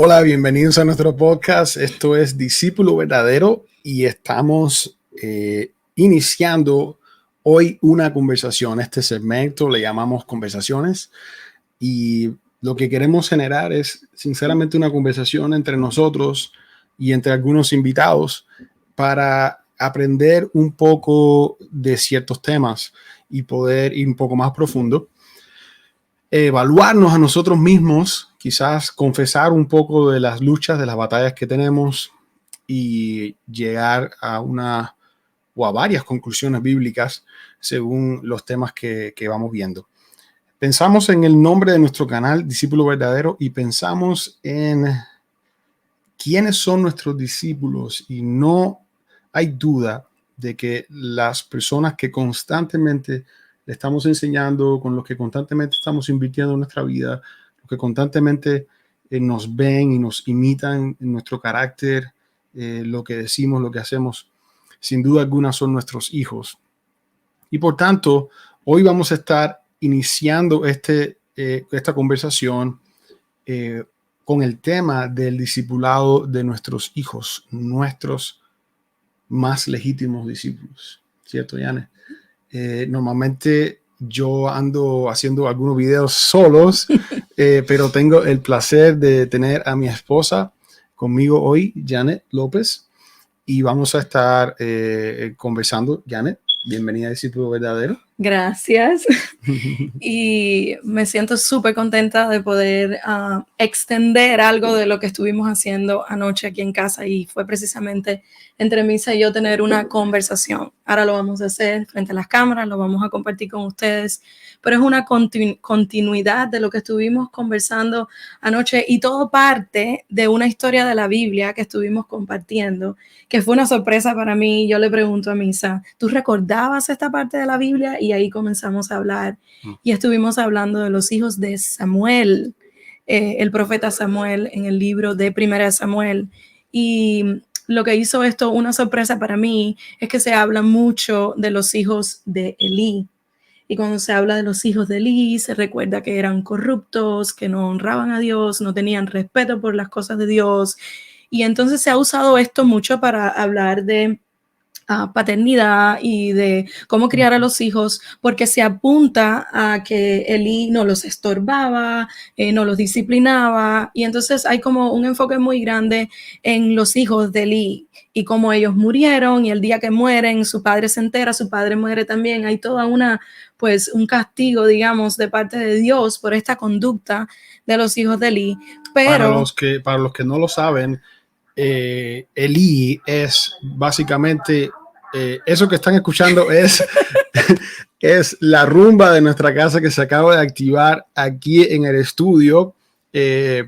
Hola, bienvenidos a nuestro podcast. Esto es Discípulo Verdadero y estamos iniciando hoy una conversación. Este segmento le llamamos conversaciones y lo que queremos generar es sinceramente una conversación entre nosotros y entre algunos invitados para aprender un poco de ciertos temas y poder ir un poco más profundo. Evaluarnos a nosotros mismos, quizás confesar un poco de las luchas, de las batallas que tenemos y llegar a una o a varias conclusiones bíblicas según los temas que vamos viendo. Pensamos en el nombre de nuestro canal, Discípulo Verdadero, y pensamos en quiénes son nuestros discípulos, y no hay duda de que las personas que constantemente le estamos enseñando, con los que constantemente estamos invirtiendo en nuestra vida, los que constantemente nos ven y nos imitan en nuestro carácter, lo que decimos, lo que hacemos, sin duda alguna son nuestros hijos. Y por tanto, hoy vamos a estar iniciando esta conversación con el tema del discipulado de nuestros hijos, nuestros más legítimos discípulos. ¿Cierto, Janet? Normalmente yo ando haciendo algunos videos solos, pero tengo el placer de tener a mi esposa conmigo hoy, Janet López, y vamos a estar conversando. Janet, bienvenida a Discípulo Verdadero. Gracias. Y me siento súper contenta de poder extender algo de lo que estuvimos haciendo anoche aquí en casa, y fue precisamente entre Misa y yo tener una conversación. Ahora lo vamos a hacer frente a las cámaras, lo vamos a compartir con ustedes, pero es una continuidad de lo que estuvimos conversando anoche, y todo parte de una historia de la Biblia que estuvimos compartiendo, que fue una sorpresa para mí. Yo le pregunto a Misa, ¿tú recordabas esta parte de la Biblia? Y ahí comenzamos a hablar y estuvimos hablando de los hijos de Samuel, el profeta Samuel, en el libro de Primera de Samuel. Y lo que hizo esto una sorpresa para mí es que se habla mucho de los hijos de Elí. Y cuando se habla de los hijos de Elí, se recuerda que eran corruptos, que no honraban a Dios, no tenían respeto por las cosas de Dios. Y entonces se ha usado esto mucho para hablar de paternidad y de cómo criar a los hijos, porque se apunta a que Elí no los estorbaba, no los disciplinaba, y entonces hay como un enfoque muy grande en los hijos de Elí y cómo ellos murieron, y el día que mueren su padre se entera, su padre muere también. Hay toda un castigo, digamos, de parte de Dios por esta conducta de los hijos de Elí. Pero para los que no lo saben, Elí es básicamente eso que están escuchando es la rumba de nuestra casa que se acaba de activar aquí en el estudio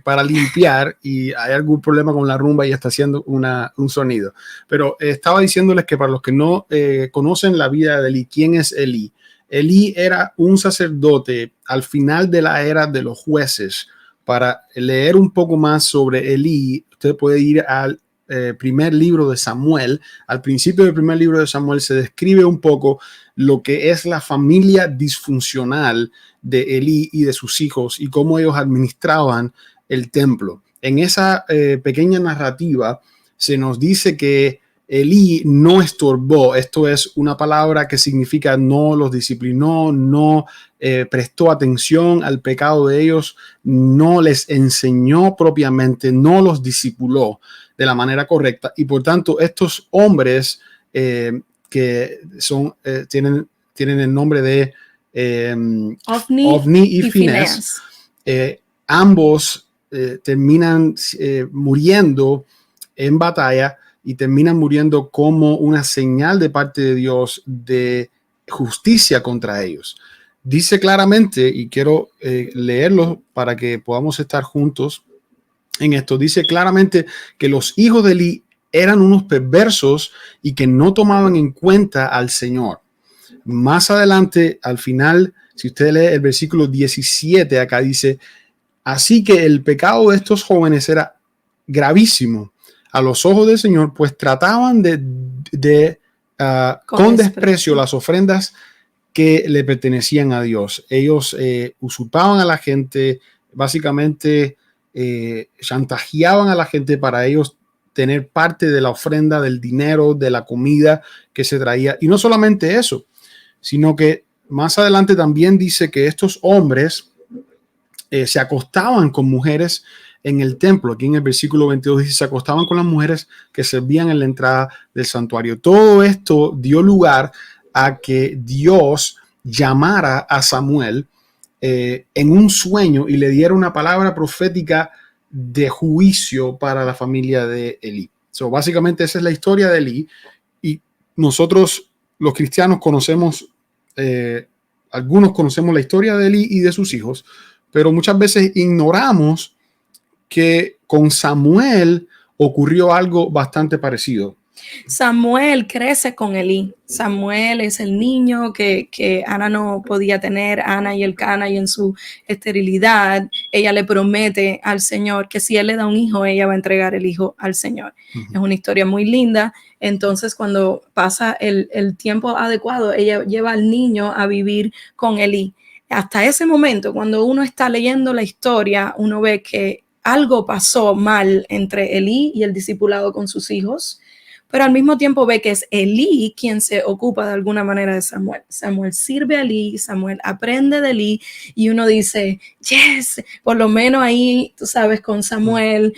para limpiar, y hay algún problema con la rumba y está haciendo un sonido. Pero estaba diciéndoles que para los que no conocen la vida de Elí, ¿quién es Elí? Elí era un sacerdote al final de la era de los jueces. Para leer un poco más sobre Elí, usted puede ir al primer libro de Samuel. Al principio del primer libro de Samuel se describe un poco lo que es la familia disfuncional de Elí y de sus hijos y cómo ellos administraban el templo. En esa pequeña narrativa se nos dice que Elí no estorbó. Esto es una palabra que significa no los disciplinó, no prestó atención al pecado de ellos, no les enseñó propiamente, no los discipuló de la manera correcta. Y por tanto, estos hombres que son, tienen el nombre de Ofni y Finés, ambos terminan muriendo en batalla, y terminan muriendo como una señal de parte de Dios de justicia contra ellos. Dice claramente, y quiero leerlo para que podamos estar juntos en esto, dice claramente que los hijos de Elí eran unos perversos y que no tomaban en cuenta al Señor. Más adelante, al final, si usted lee el versículo 17, acá dice, así que el pecado de estos jóvenes era gravísimo a los ojos del Señor, pues trataban con desprecio las ofrendas que le pertenecían a Dios. Ellos usurpaban a la gente, básicamente chantajeaban a la gente para ellos tener parte de la ofrenda, del dinero, de la comida que se traía. Y no solamente eso, sino que más adelante también dice que estos hombres se acostaban con mujeres en el templo. Aquí en el versículo 22 dice, se acostaban con las mujeres que servían en la entrada del santuario. Todo esto dio lugar a que Dios llamara a Samuel en un sueño y le diera una palabra profética de juicio para la familia de Elí. So, básicamente esa es la historia de Elí, y nosotros los cristianos conocemos, algunos conocemos la historia de Elí y de sus hijos, pero muchas veces ignoramos que con Samuel ocurrió algo bastante parecido. Samuel crece con Elí. Samuel es el niño que Ana no podía tener, Ana y Elcana, y en su esterilidad ella le promete al Señor que si él le da un hijo, ella va a entregar el hijo al Señor. Es una historia muy linda. Entonces, cuando pasa el tiempo adecuado, ella lleva al niño a vivir con Elí. Hasta ese momento, cuando uno está leyendo la historia, uno ve que algo pasó mal entre Elí y el discipulado con sus hijos, pero al mismo tiempo ve que es Elí quien se ocupa de alguna manera de Samuel. Samuel sirve a Elí, Samuel aprende de Elí, y uno dice, yes, por lo menos ahí, tú sabes, con Samuel,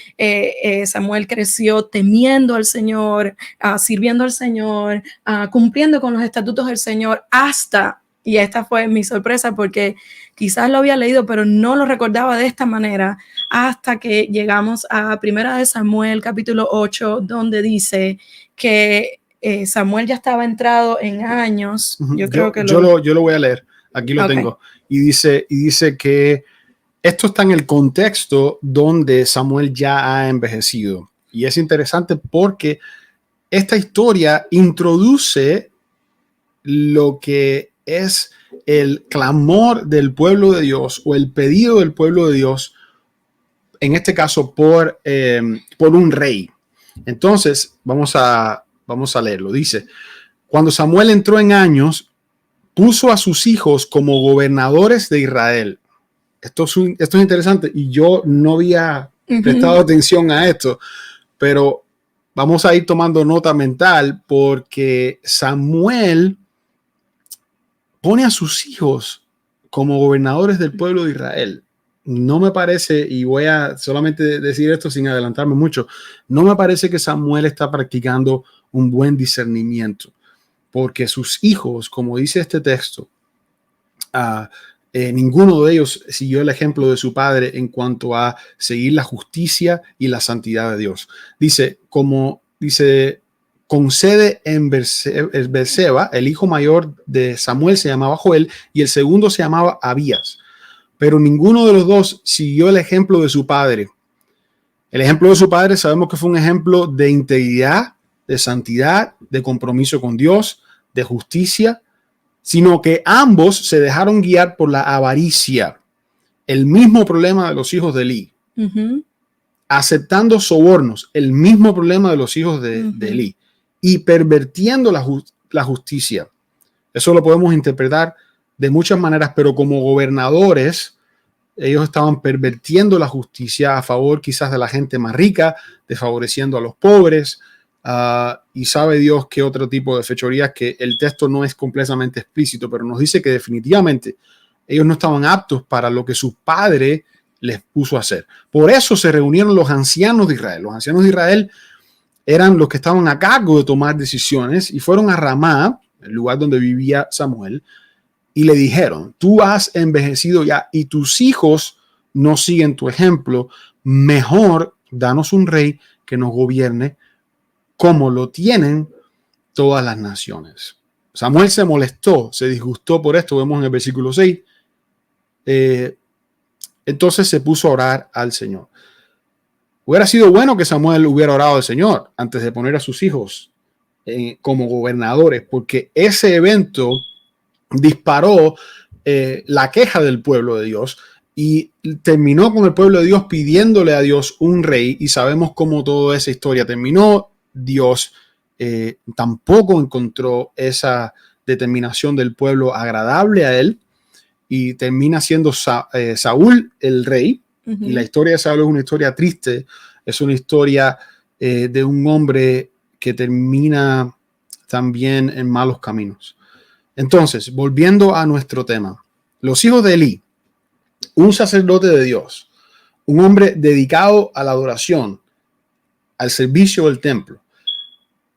Samuel creció temiendo al Señor, sirviendo al Señor, cumpliendo con los estatutos del Señor, hasta, y esta fue mi sorpresa porque quizás lo había leído, pero no lo recordaba de esta manera, hasta que llegamos a Primera de Samuel, capítulo 8, donde dice que Samuel ya estaba entrado en años. Yo lo voy a leer. Aquí lo tengo. Y dice que esto está en el contexto donde Samuel ya ha envejecido. Y es interesante porque esta historia introduce lo que es el clamor del pueblo de Dios, o el pedido del pueblo de Dios, en este caso por un rey. Entonces, vamos a leerlo. Dice, cuando Samuel entró en años, puso a sus hijos como gobernadores de Israel. Esto es interesante, y yo no había prestado atención a esto, pero vamos a ir tomando nota mental, porque Samuel pone a sus hijos como gobernadores del pueblo de Israel. No me parece, y voy a solamente decir esto sin adelantarme mucho, no me parece que Samuel está practicando un buen discernimiento, porque sus hijos, como dice este texto, ninguno de ellos siguió el ejemplo de su padre en cuanto a seguir la justicia y la santidad de Dios. Dice, concede en Berseba, el hijo mayor de Samuel se llamaba Joel y el segundo se llamaba Abías, pero ninguno de los dos siguió el ejemplo de su padre. El ejemplo de su padre sabemos que fue un ejemplo de integridad, de santidad, de compromiso con Dios, de justicia, sino que ambos se dejaron guiar por la avaricia. El mismo problema de los hijos de Elí. Aceptando sobornos, el mismo problema de los hijos de Elí. Y pervirtiendo la justicia. Eso lo podemos interpretar de muchas maneras, pero como gobernadores, ellos estaban pervirtiendo la justicia a favor quizás de la gente más rica, desfavoreciendo a los pobres, y sabe Dios qué otro tipo de fechorías, que el texto no es completamente explícito, pero nos dice que definitivamente ellos no estaban aptos para lo que su padre les puso a hacer. Por eso se reunieron los ancianos de Israel. Los ancianos de Israel eran los que estaban a cargo de tomar decisiones, y fueron a Ramá, el lugar donde vivía Samuel, y le dijeron, tú has envejecido ya y tus hijos no siguen tu ejemplo, mejor danos un rey que nos gobierne como lo tienen todas las naciones. Samuel se molestó, se disgustó por esto, vemos en el versículo 6. Entonces se puso a orar al Señor. Hubiera sido bueno que Samuel hubiera orado al Señor antes de poner a sus hijos como gobernadores, porque ese evento disparó la queja del pueblo de Dios y terminó con el pueblo de Dios pidiéndole a Dios un rey, y sabemos cómo toda esa historia terminó. Dios tampoco encontró esa determinación del pueblo agradable a él, y termina siendo Saúl el rey, Y la historia de Saúl es una historia triste, es una historia de un hombre que termina también en malos caminos. Entonces, volviendo a nuestro tema, los hijos de Elí, un sacerdote de Dios, un hombre dedicado a la adoración, al servicio del templo,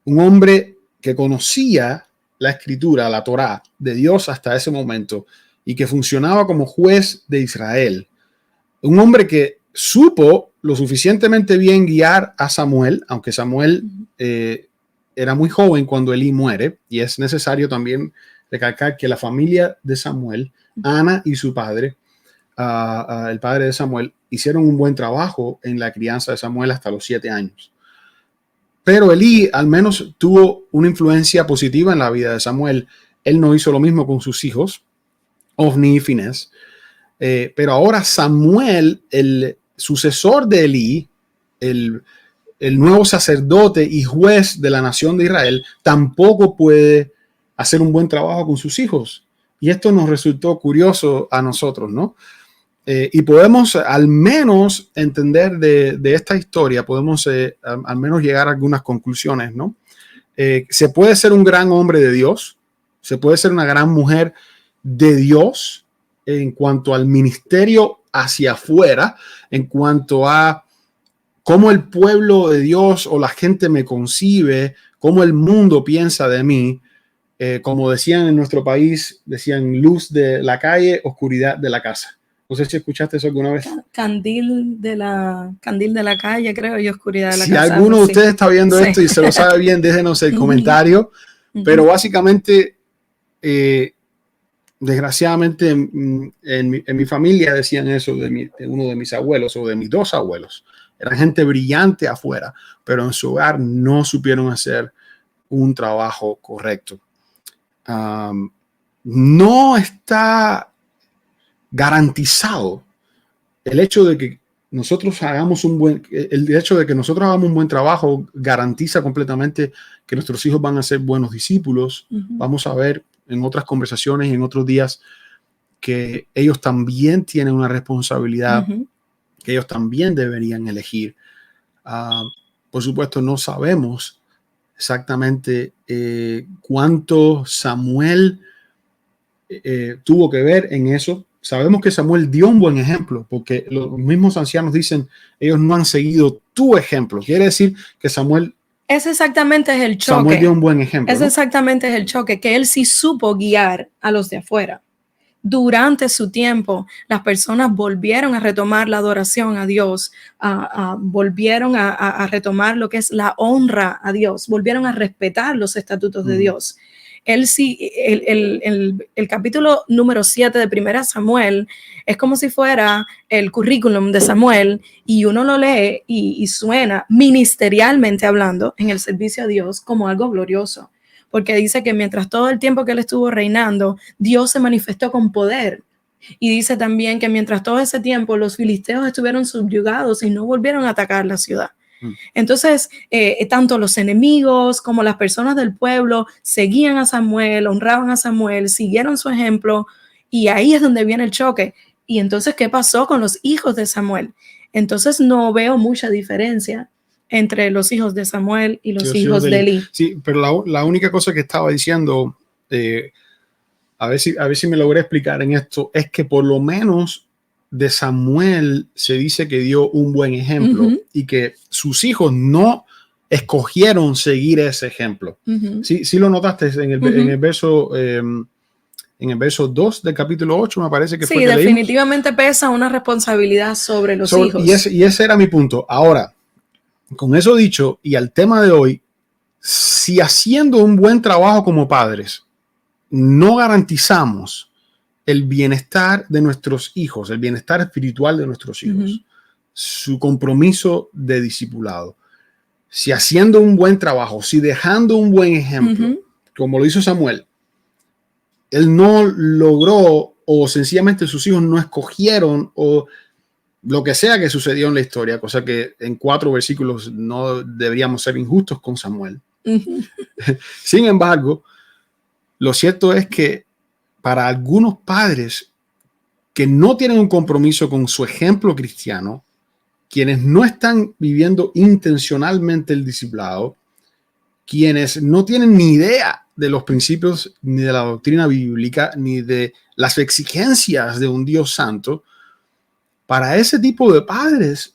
un hombre que conocía la escritura, la Torá de Dios hasta ese momento y que funcionaba como juez de Israel. Un hombre que supo lo suficientemente bien guiar a Samuel, aunque Samuel era muy joven cuando Elí muere, y es necesario también recalcar que la familia de Samuel, Ana y su padre, el padre de Samuel, hicieron un buen trabajo en la crianza de Samuel hasta los 7 años. Pero Elí al menos tuvo una influencia positiva en la vida de Samuel. Él no hizo lo mismo con sus hijos, Ofni y Finés. Pero ahora Samuel, el sucesor de Elí, el nuevo sacerdote y juez de la nación de Israel, tampoco puede hacer un buen trabajo con sus hijos. Y esto nos resultó curioso a nosotros, ¿no? Y podemos al menos entender de esta historia, podemos al menos llegar a algunas conclusiones, ¿no? Se puede ser un gran hombre de Dios, se puede ser una gran mujer de Dios en cuanto al ministerio hacia afuera, en cuanto a cómo el pueblo de Dios o la gente me concibe, cómo el mundo piensa de mí. Como decían en nuestro país, decían luz de la calle, oscuridad de la casa. No sé si escuchaste eso alguna vez. Candil de la calle, creo, y oscuridad de la casa. Si alguno de ustedes está viendo esto y se lo sabe bien, déjenos el comentario. Pero básicamente, desgraciadamente, en mi familia decían eso de uno de mis abuelos o de mis 2 abuelos. Eran gente brillante afuera, pero en su hogar no supieron hacer un trabajo correcto. No está garantizado el hecho de que nosotros hagamos un buen trabajo garantiza completamente que nuestros hijos van a ser buenos discípulos. Vamos a ver en otras conversaciones y en otros días que ellos también tienen una responsabilidad, que ellos también deberían elegir. Por supuesto, no sabemos exactamente cuánto Samuel tuvo que ver en eso. Sabemos que Samuel dio un buen ejemplo, porque los mismos ancianos dicen, ellos no han seguido tu ejemplo. Quiere decir que Samuel... Ese exactamente es el choque. Samuel dio un buen ejemplo. Ese exactamente es el choque, que él sí supo guiar a los de afuera. Durante su tiempo, las personas volvieron a retomar la adoración a Dios, volvieron a retomar lo que es la honra a Dios, volvieron a respetar los estatutos de Dios. Él sí, el capítulo número 7 de Primera Samuel es como si fuera el currículum de Samuel y uno lo lee y suena ministerialmente hablando en el servicio a Dios como algo glorioso, porque dice que mientras todo el tiempo que él estuvo reinando, Dios se manifestó con poder. Y dice también que mientras todo ese tiempo los filisteos estuvieron subyugados y no volvieron a atacar la ciudad. Entonces, tanto los enemigos como las personas del pueblo seguían a Samuel, honraban a Samuel, siguieron su ejemplo, y ahí es donde viene el choque. Y entonces, ¿qué pasó con los hijos de Samuel? Entonces, no veo mucha diferencia entre los hijos de Samuel y los hijos de Elí. Sí, pero la única cosa que estaba diciendo, a ver si me logré explicar en esto, es que por lo menos de Samuel se dice que dio un buen ejemplo y que sus hijos no escogieron seguir ese ejemplo. Sí lo notaste en el verso 2 del capítulo 8, me parece que fue. Sí, definitivamente pesa una responsabilidad sobre los hijos. Y ese era mi punto. Ahora, con eso dicho, y al tema de hoy, si haciendo un buen trabajo como padres, no garantizamos el bienestar de nuestros hijos, el bienestar espiritual de nuestros hijos, su compromiso de discipulado, si haciendo un buen trabajo, si dejando un buen ejemplo, como lo hizo Samuel, él no logró o sencillamente sus hijos no escogieron o lo que sea que sucedió en la historia, cosa que en 4 versículos no deberíamos ser injustos con Samuel. Sin embargo, lo cierto es que para algunos padres que no tienen un compromiso con su ejemplo cristiano, quienes no están viviendo intencionalmente el discipulado, quienes no tienen ni idea de los principios ni de la doctrina bíblica, ni de las exigencias de un Dios santo, para ese tipo de padres,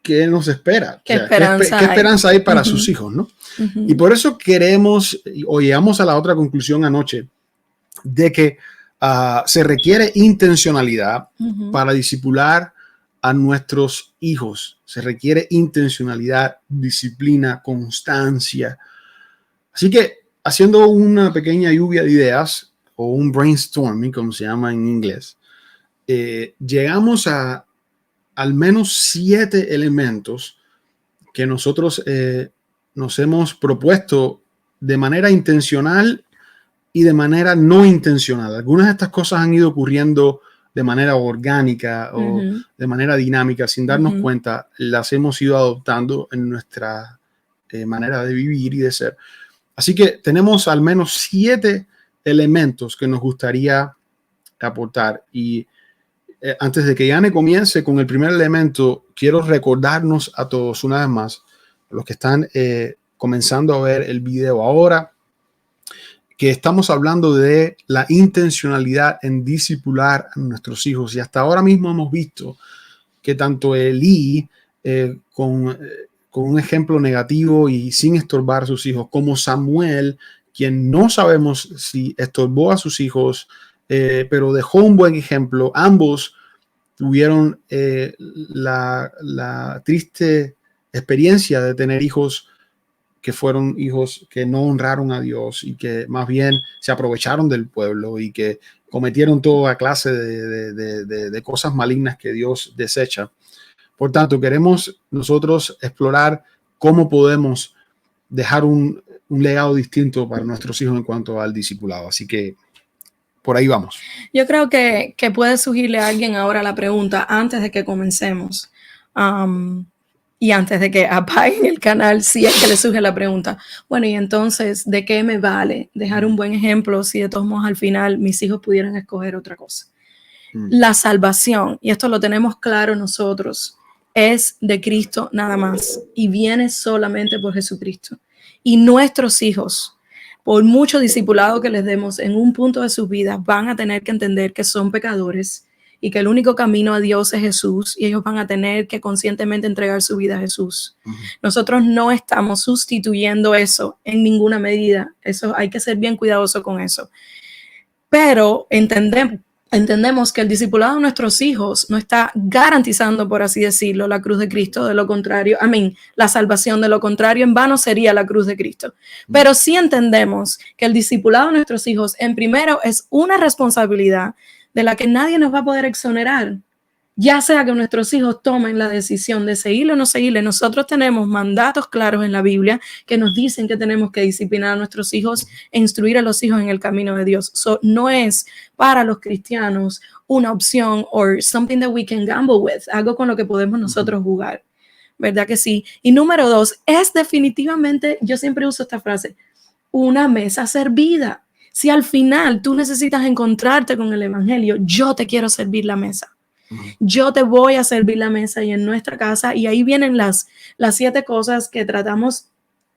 ¿qué nos espera? ¿Qué o sea, ¿qué esperanza hay para sus hijos, ¿no? Y por eso queremos, o llegamos a la otra conclusión anoche, de que se requiere intencionalidad para discipular a nuestros hijos. Se requiere intencionalidad, disciplina, constancia. Así que, haciendo una pequeña lluvia de ideas, o un brainstorming, como se llama en inglés, llegamos a al menos 7 elementos que nosotros nos hemos propuesto de manera intencional y de manera no intencional. Algunas de estas cosas han ido ocurriendo de manera orgánica o de manera dinámica, sin darnos cuenta, las hemos ido adoptando en nuestra manera de vivir y de ser. Así que tenemos al menos 7 elementos que nos gustaría aportar. Y antes de que Yane comience con el primer elemento, quiero recordarnos a todos una vez más, los que están comenzando a ver el video ahora, que estamos hablando de la intencionalidad en discipular a nuestros hijos. Y hasta ahora mismo hemos visto que tanto Elí, con un ejemplo negativo y sin estorbar a sus hijos, como Samuel, quien no sabemos si estorbó a sus hijos, pero dejó un buen ejemplo. Ambos tuvieron la triste experiencia de tener hijos que fueron hijos que no honraron a Dios y que más bien se aprovecharon del pueblo y que cometieron toda clase de cosas malignas que Dios desecha. Por tanto, queremos nosotros explorar cómo podemos dejar un legado distinto para nuestros hijos en cuanto al discipulado. Así que por ahí vamos. Yo creo que puede surgirle a alguien ahora la pregunta antes de que comencemos. Y antes de que apaguen el canal, si es que le surge la pregunta, bueno, y entonces, ¿de qué me vale dejar un buen ejemplo si de todos modos al final mis hijos pudieran escoger otra cosa? La salvación, y esto lo tenemos claro nosotros, es de Cristo nada más y viene solamente por Jesucristo. Y nuestros hijos, por mucho discipulado que les demos en un punto de su vida, van a tener que entender que son pecadores y que el único camino a Dios es Jesús, y ellos van a tener que conscientemente entregar su vida a Jesús. Nosotros no estamos sustituyendo eso en ninguna medida. Eso hay que ser bien cuidadoso con eso. Pero entendemos que el discipulado de nuestros hijos no está garantizando, por así decirlo, la cruz de Cristo. De lo contrario, la salvación. De lo contrario, en vano sería la cruz de Cristo. Pero sí entendemos que el discipulado de nuestros hijos, en primero, es una responsabilidad de la que nadie nos va a poder exonerar, ya sea que nuestros hijos tomen la decisión de seguirle o no seguirle. Nosotros tenemos mandatos claros en la Biblia que nos dicen que tenemos que disciplinar a nuestros hijos e instruir a los hijos en el camino de Dios. No es para los cristianos una opción or something that we can gamble with, algo con lo que podemos nosotros jugar, ¿verdad que sí? Y número 2, es definitivamente, yo siempre uso esta frase, una mesa servida. Si al final tú necesitas encontrarte con el evangelio, yo te quiero servir la mesa. Yo te voy a servir la mesa y en nuestra casa, y ahí vienen las 7 cosas que tratamos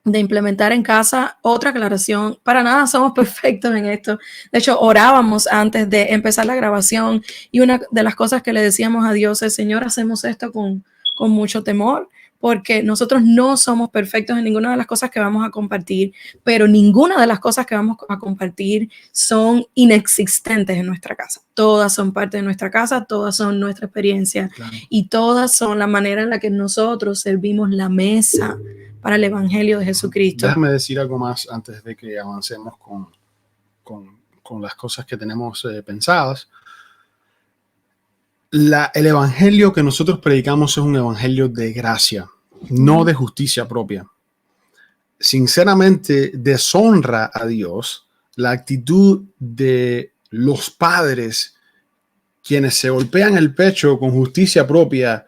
de implementar en casa. Otra aclaración, para nada somos perfectos en esto. De hecho, orábamos antes de empezar la grabación y una de las cosas que le decíamos a Dios es, Señor, hacemos esto con mucho temor, porque nosotros no somos perfectos en ninguna de las cosas que vamos a compartir, pero ninguna de las cosas que vamos a compartir son inexistentes en nuestra casa. Todas son parte de nuestra casa, todas son nuestra experiencia, claro, y todas son la manera en la que nosotros servimos la mesa para el evangelio de Jesucristo. Déjame decir algo más antes de que avancemos con las cosas que tenemos pensadas. El evangelio que nosotros predicamos es un evangelio de gracia, no de justicia propia. Sinceramente, deshonra a Dios la actitud de los padres quienes se golpean el pecho con justicia propia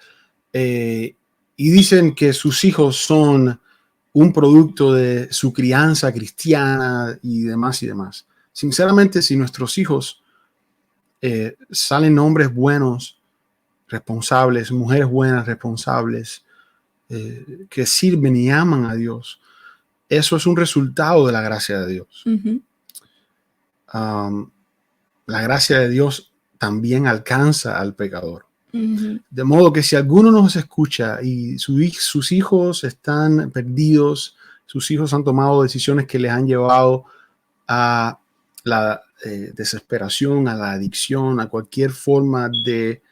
y dicen que sus hijos son un producto de su crianza cristiana y demás y demás. Sinceramente, si nuestros hijos salen hombres buenos, responsables, mujeres buenas, responsables, que sirven y aman a Dios. Eso es un resultado de la gracia de Dios. La gracia de Dios también alcanza al pecador. De modo que si alguno nos escucha y sus hijos están perdidos, sus hijos han tomado decisiones que les han llevado a la desesperación, a la adicción, a cualquier forma de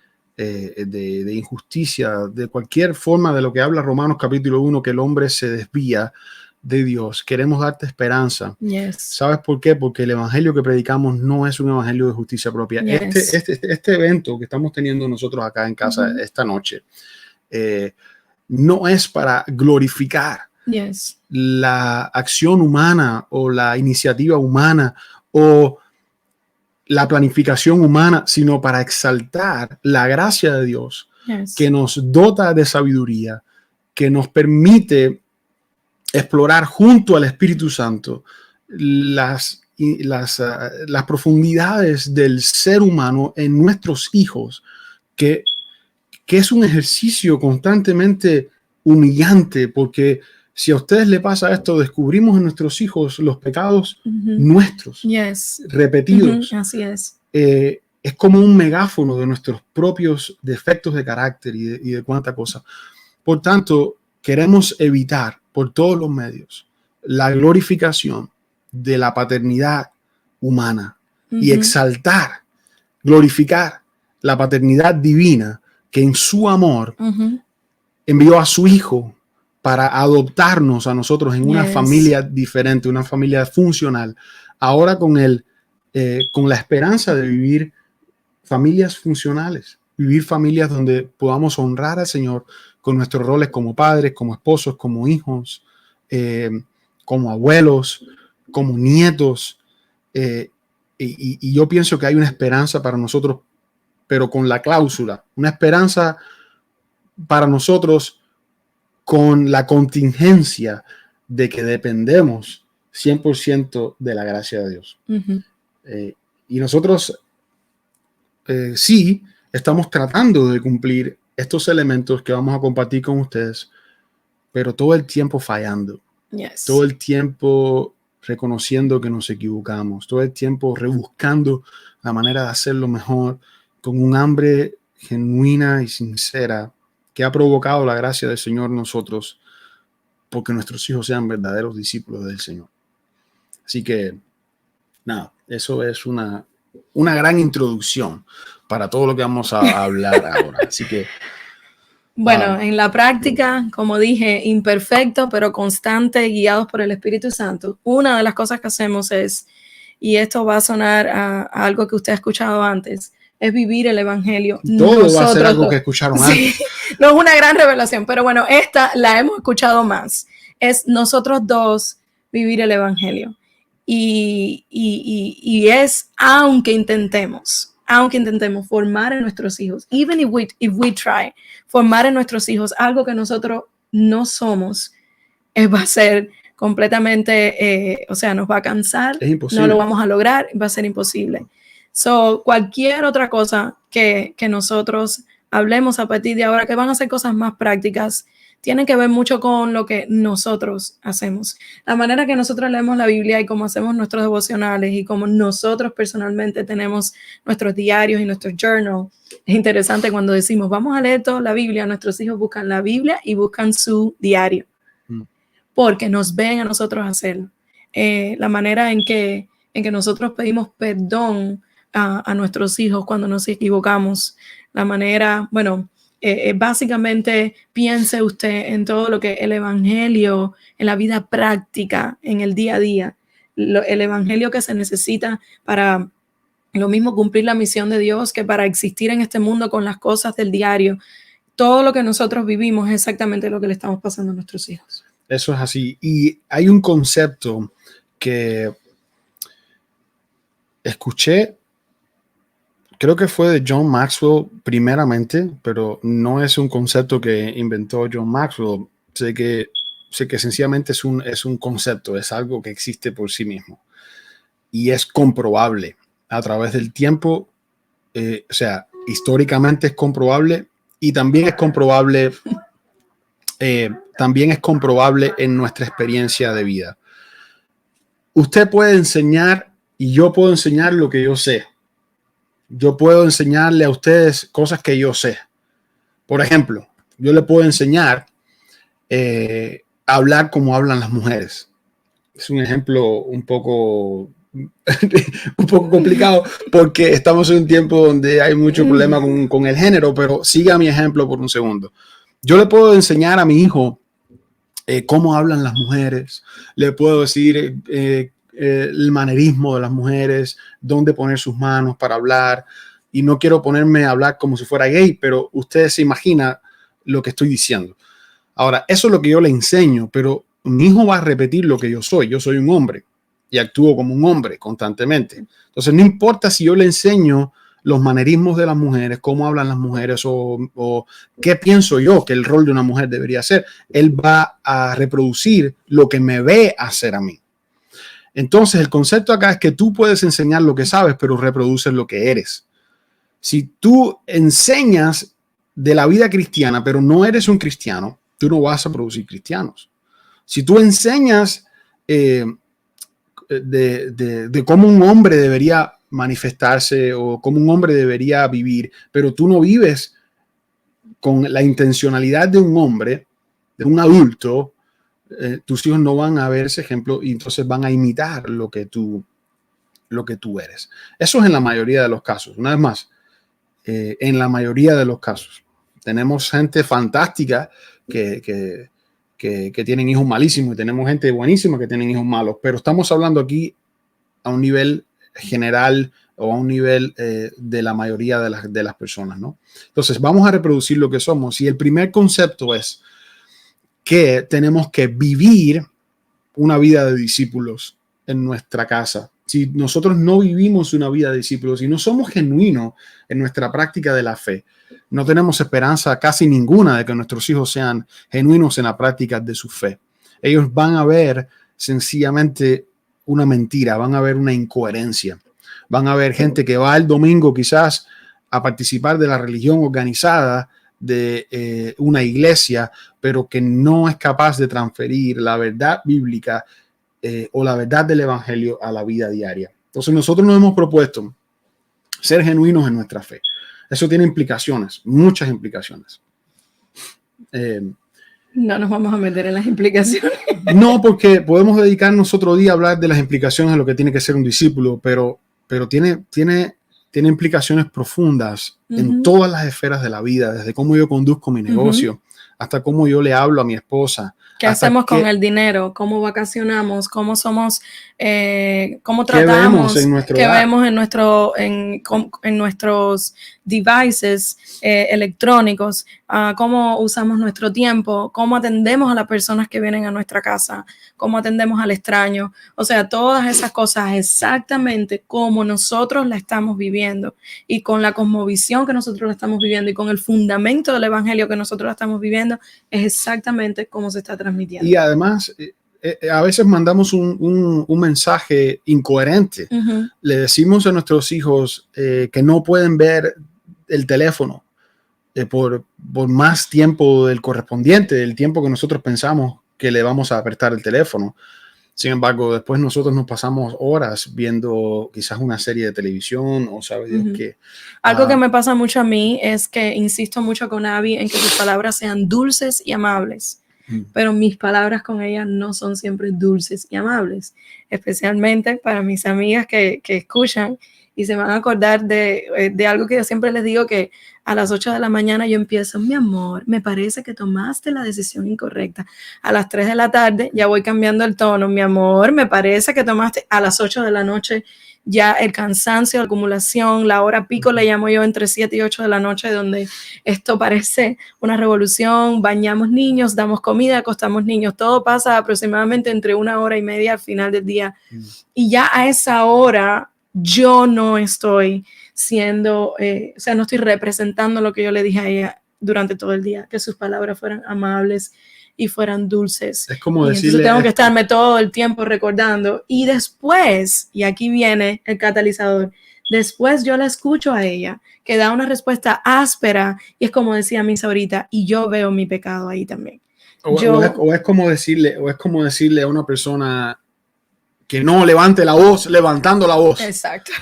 injusticia, de cualquier forma de lo que habla Romanos capítulo 1, que el hombre se desvía de Dios, queremos darte esperanza. Yes. ¿Sabes por qué? Porque el evangelio que predicamos no es un evangelio de justicia propia. Yes. Este evento que estamos teniendo nosotros acá en casa esta noche no es para glorificar la acción humana o la iniciativa humana o la planificación humana, sino para exaltar la gracia de Dios que nos dota de sabiduría, que nos permite explorar junto al Espíritu Santo las profundidades del ser humano en nuestros hijos, que es un ejercicio constantemente humillante, porque si a ustedes les pasa esto, descubrimos en nuestros hijos los pecados nuestros, repetidos. Así es. Es como un megáfono de nuestros propios defectos de carácter y de cuánta cosa. Por tanto, queremos evitar por todos los medios la glorificación de la paternidad humana y exaltar, glorificar la paternidad divina que en su amor envió a su Hijo para adoptarnos a nosotros en una familia diferente, una familia funcional. Ahora con la esperanza de vivir familias funcionales, vivir familias donde podamos honrar al Señor con nuestros roles como padres, como esposos, como hijos, como abuelos, como nietos. Y yo pienso que hay una esperanza para nosotros, pero con la cláusula, una esperanza para nosotros con la contingencia de que dependemos 100% de la gracia de Dios. Y nosotros sí estamos tratando de cumplir estos elementos que vamos a compartir con ustedes, pero todo el tiempo fallando, todo el tiempo reconociendo que nos equivocamos, todo el tiempo rebuscando la manera de hacerlo mejor, con un hambre genuina y sincera que ha provocado la gracia del Señor en nosotros, porque nuestros hijos sean verdaderos discípulos del Señor. Así que, nada, eso es una gran introducción para todo lo que vamos a hablar ahora. Así que, bueno, en la práctica, como dije, imperfecto, pero constante, guiados por el Espíritu Santo. Una de las cosas que hacemos es, y esto va a sonar a algo que usted ha escuchado antes, es vivir el evangelio. Todo va a ser algo que escucharon antes. No es una gran revelación, pero bueno, esta la hemos escuchado más. Es nosotros dos vivir el evangelio. Y es aunque intentemos formar en nuestros hijos, even if we try, formar en nuestros hijos algo que nosotros no somos, va a ser completamente, o sea, nos va a cansar, no lo vamos a lograr, va a ser imposible. So, cualquier otra cosa que nosotros hablemos a partir de ahora, que van a ser cosas más prácticas, tienen que ver mucho con lo que nosotros hacemos. La manera que nosotros leemos la Biblia y cómo hacemos nuestros devocionales y cómo nosotros personalmente tenemos nuestros diarios y nuestros journals. Es interesante cuando decimos, vamos a leer toda la Biblia, nuestros hijos buscan la Biblia y buscan su diario, porque nos ven a nosotros hacerlo. La manera en que nosotros pedimos perdón a nuestros hijos cuando nos equivocamos, la manera, bueno, básicamente piense usted en todo lo que el evangelio, en la vida práctica, en el día a día, el evangelio que se necesita para lo mismo cumplir la misión de Dios, que para existir en este mundo con las cosas del diario. Todo lo que nosotros vivimos es exactamente lo que le estamos pasando a nuestros hijos. Eso es así. Y hay un concepto que escuché, creo que fue de John Maxwell primeramente, pero no es un concepto que inventó John Maxwell. Sé que sencillamente es un concepto, es algo que existe por sí mismo. Y es comprobable a través del tiempo o sea, históricamente es comprobable y también es comprobable en nuestra experiencia de vida. Usted puede enseñar y yo puedo enseñar lo que yo sé. Yo puedo enseñarle a ustedes cosas que yo sé. Por ejemplo, yo le puedo enseñar a hablar como hablan las mujeres. Es un ejemplo un poco complicado porque estamos en un tiempo donde hay mucho problema con el género, pero siga mi ejemplo por un segundo. Yo le puedo enseñar a mi hijo cómo hablan las mujeres, le puedo decir el manerismo de las mujeres, dónde poner sus manos para hablar, y no quiero ponerme a hablar como si fuera gay, pero usted se imagina lo que estoy diciendo. Ahora, eso es lo que yo le enseño, pero mi hijo va a repetir lo que yo soy un hombre y actúo como un hombre constantemente. Entonces, no importa si yo le enseño los manerismos de las mujeres, cómo hablan las mujeres o qué pienso yo que el rol de una mujer debería ser, él va a reproducir lo que me ve hacer a mí. Entonces, el concepto acá es que tú puedes enseñar lo que sabes, pero reproduces lo que eres. Si tú enseñas de la vida cristiana, pero no eres un cristiano, tú no vas a producir cristianos. Si tú enseñas de cómo un hombre debería manifestarse o cómo un hombre debería vivir, pero tú no vives con la intencionalidad de un hombre, de un adulto, tus hijos no van a ver ese ejemplo y entonces van a imitar lo que tú eres. Eso es en la mayoría de los casos. Una vez más, en la mayoría de los casos. Tenemos gente fantástica que tienen hijos malísimos y tenemos gente buenísima que tienen hijos malos, pero estamos hablando aquí a un nivel general o a un nivel de la mayoría de las personas, ¿no? Entonces, vamos a reproducir lo que somos y el primer concepto es que tenemos que vivir una vida de discípulos en nuestra casa. Si nosotros no vivimos una vida de discípulos y no somos genuinos en nuestra práctica de la fe, no tenemos esperanza casi ninguna de que nuestros hijos sean genuinos en la práctica de su fe. Ellos van a ver sencillamente una mentira, van a ver una incoherencia, van a ver gente que va el domingo quizás a participar de la religión organizada de una iglesia, pero que no es capaz de transferir la verdad bíblica o la verdad del evangelio a la vida diaria. Entonces nosotros nos hemos propuesto ser genuinos en nuestra fe. Eso tiene implicaciones, muchas implicaciones. No nos vamos a meter en las implicaciones. No, porque podemos dedicarnos otro día a hablar de las implicaciones de lo que tiene que ser un discípulo, pero tiene implicaciones profundas en todas las esferas de la vida, desde cómo yo conduzco mi negocio, hasta cómo yo le hablo a mi esposa. ¿Qué hacemos con el dinero? ¿Cómo vacacionamos? ¿Cómo somos? ¿Cómo tratamos? ¿Qué vemos en nuestros devices electrónicos? ¿Cómo usamos nuestro tiempo? ¿Cómo atendemos a las personas que vienen a nuestra casa? ¿Cómo atendemos al extraño? O sea, todas esas cosas exactamente como nosotros la estamos viviendo y con la cosmovisión que nosotros la estamos viviendo y con el fundamento del evangelio que nosotros la estamos viviendo, es exactamente como se está transmitiendo. Y además, a veces mandamos un mensaje incoherente. Le decimos a nuestros hijos que no pueden ver el teléfono por más tiempo del correspondiente, del tiempo que nosotros pensamos que le vamos a prestar el teléfono. Sin embargo, después nosotros nos pasamos horas viendo quizás una serie de televisión o sabe Dios qué. Algo que me pasa mucho a mí es que insisto mucho con Abby en que sus palabras sean dulces y amables. Pero mis palabras con ella no son siempre dulces y amables, especialmente para mis amigas que escuchan y se van a acordar de algo que yo siempre les digo, que a las 8 de la mañana yo empiezo: mi amor, me parece que tomaste la decisión incorrecta. A las 3 de la tarde ya voy cambiando el tono: mi amor, me parece que tomaste. A las 8 de la noche ya el cansancio, la acumulación, la hora pico le llamo yo, entre 7 y 8 de la noche, donde esto parece una revolución. Bañamos niños, damos comida, acostamos niños, todo pasa aproximadamente entre 1 hora y media al final del día. Y ya a esa hora yo no estoy siendo, o sea, no estoy representando lo que yo le dije a ella durante todo el día, que sus palabras fueran amables y fueran dulces. Es como y decirle, entonces tengo que estarme todo el tiempo recordando. Y después, y aquí viene el catalizador, Después yo la escucho a ella, que da una respuesta áspera, y es como decía Misa ahorita, y yo veo mi pecado ahí también. O es como decirle a una persona que no levante la voz, levantando la voz. Exacto.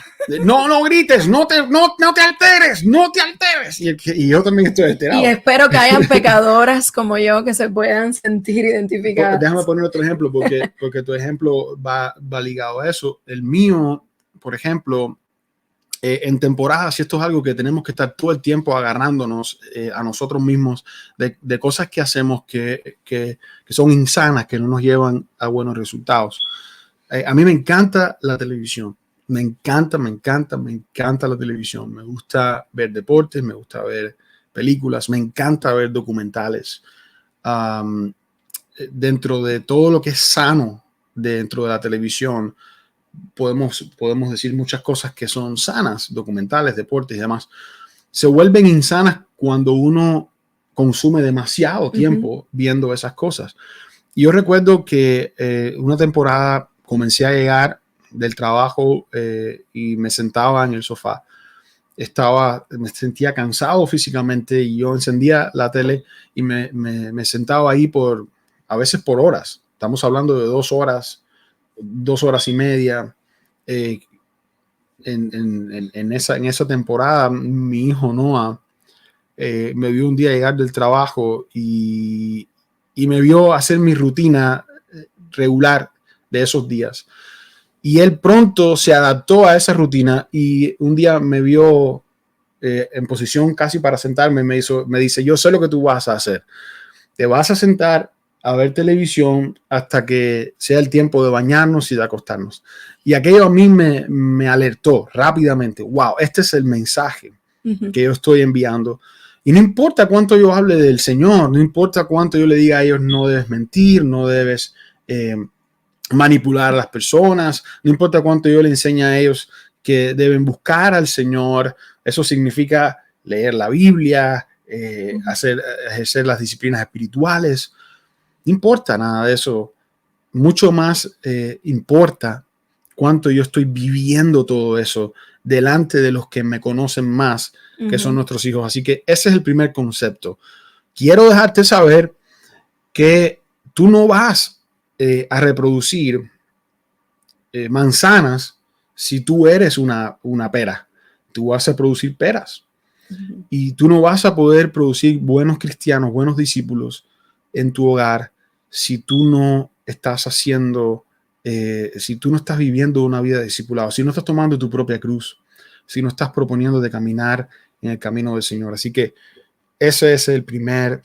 No grites, no te alteres, no te alteres. Y yo también estoy alterado. Y espero que hayan pecadoras como yo que se puedan sentir identificadas. Déjame poner otro ejemplo, porque tu ejemplo va ligado a eso. El mío, por ejemplo, en temporadas, si esto es algo que tenemos que estar todo el tiempo agarrándonos a nosotros mismos de cosas que hacemos que son insanas, que no nos llevan a buenos resultados. A mí me encanta la televisión. Me encanta la televisión. Me gusta ver deportes, me gusta ver películas, me encanta ver documentales. Dentro de todo lo que es sano dentro de la televisión, podemos decir muchas cosas que son sanas, documentales, deportes y demás. Se vuelven insanas cuando uno consume demasiado tiempo viendo esas cosas. Y yo recuerdo que una temporada comencé a llegar del trabajo y me sentaba en el sofá. Me sentía cansado físicamente y yo encendía la tele y me sentaba ahí a veces por horas. Estamos hablando de 2 horas, 2 horas y media. En esa temporada, mi hijo Noah me vio un día llegar del trabajo y me vio hacer mi rutina regular de esos días. Y él pronto se adaptó a esa rutina y un día me vio en posición casi para sentarme. Me dice, yo sé lo que tú vas a hacer. Te vas a sentar a ver televisión hasta que sea el tiempo de bañarnos y de acostarnos. Y aquello a mí me alertó rápidamente. Wow, este es el mensaje que yo estoy enviando. Y no importa cuánto yo hable del Señor, no importa cuánto yo le diga a ellos, no debes mentir, no debes manipular a las personas, no importa cuánto yo le enseñe a ellos que deben buscar al Señor. Eso significa leer la Biblia, ejercer las disciplinas espirituales. No importa nada de eso. Mucho más importa cuánto yo estoy viviendo todo eso delante de los que me conocen más, que son nuestros hijos. Así que ese es el primer concepto. Quiero dejarte saber que tú no vas a reproducir manzanas si tú eres una pera. Tú vas a producir peras. Y tú no vas a poder producir buenos cristianos, buenos discípulos en tu hogar si tú no estás haciendo, si tú no estás viviendo una vida de discipulado, si no estás tomando tu propia cruz, si no estás proponiendo de caminar en el camino del Señor. Así que ese es el primer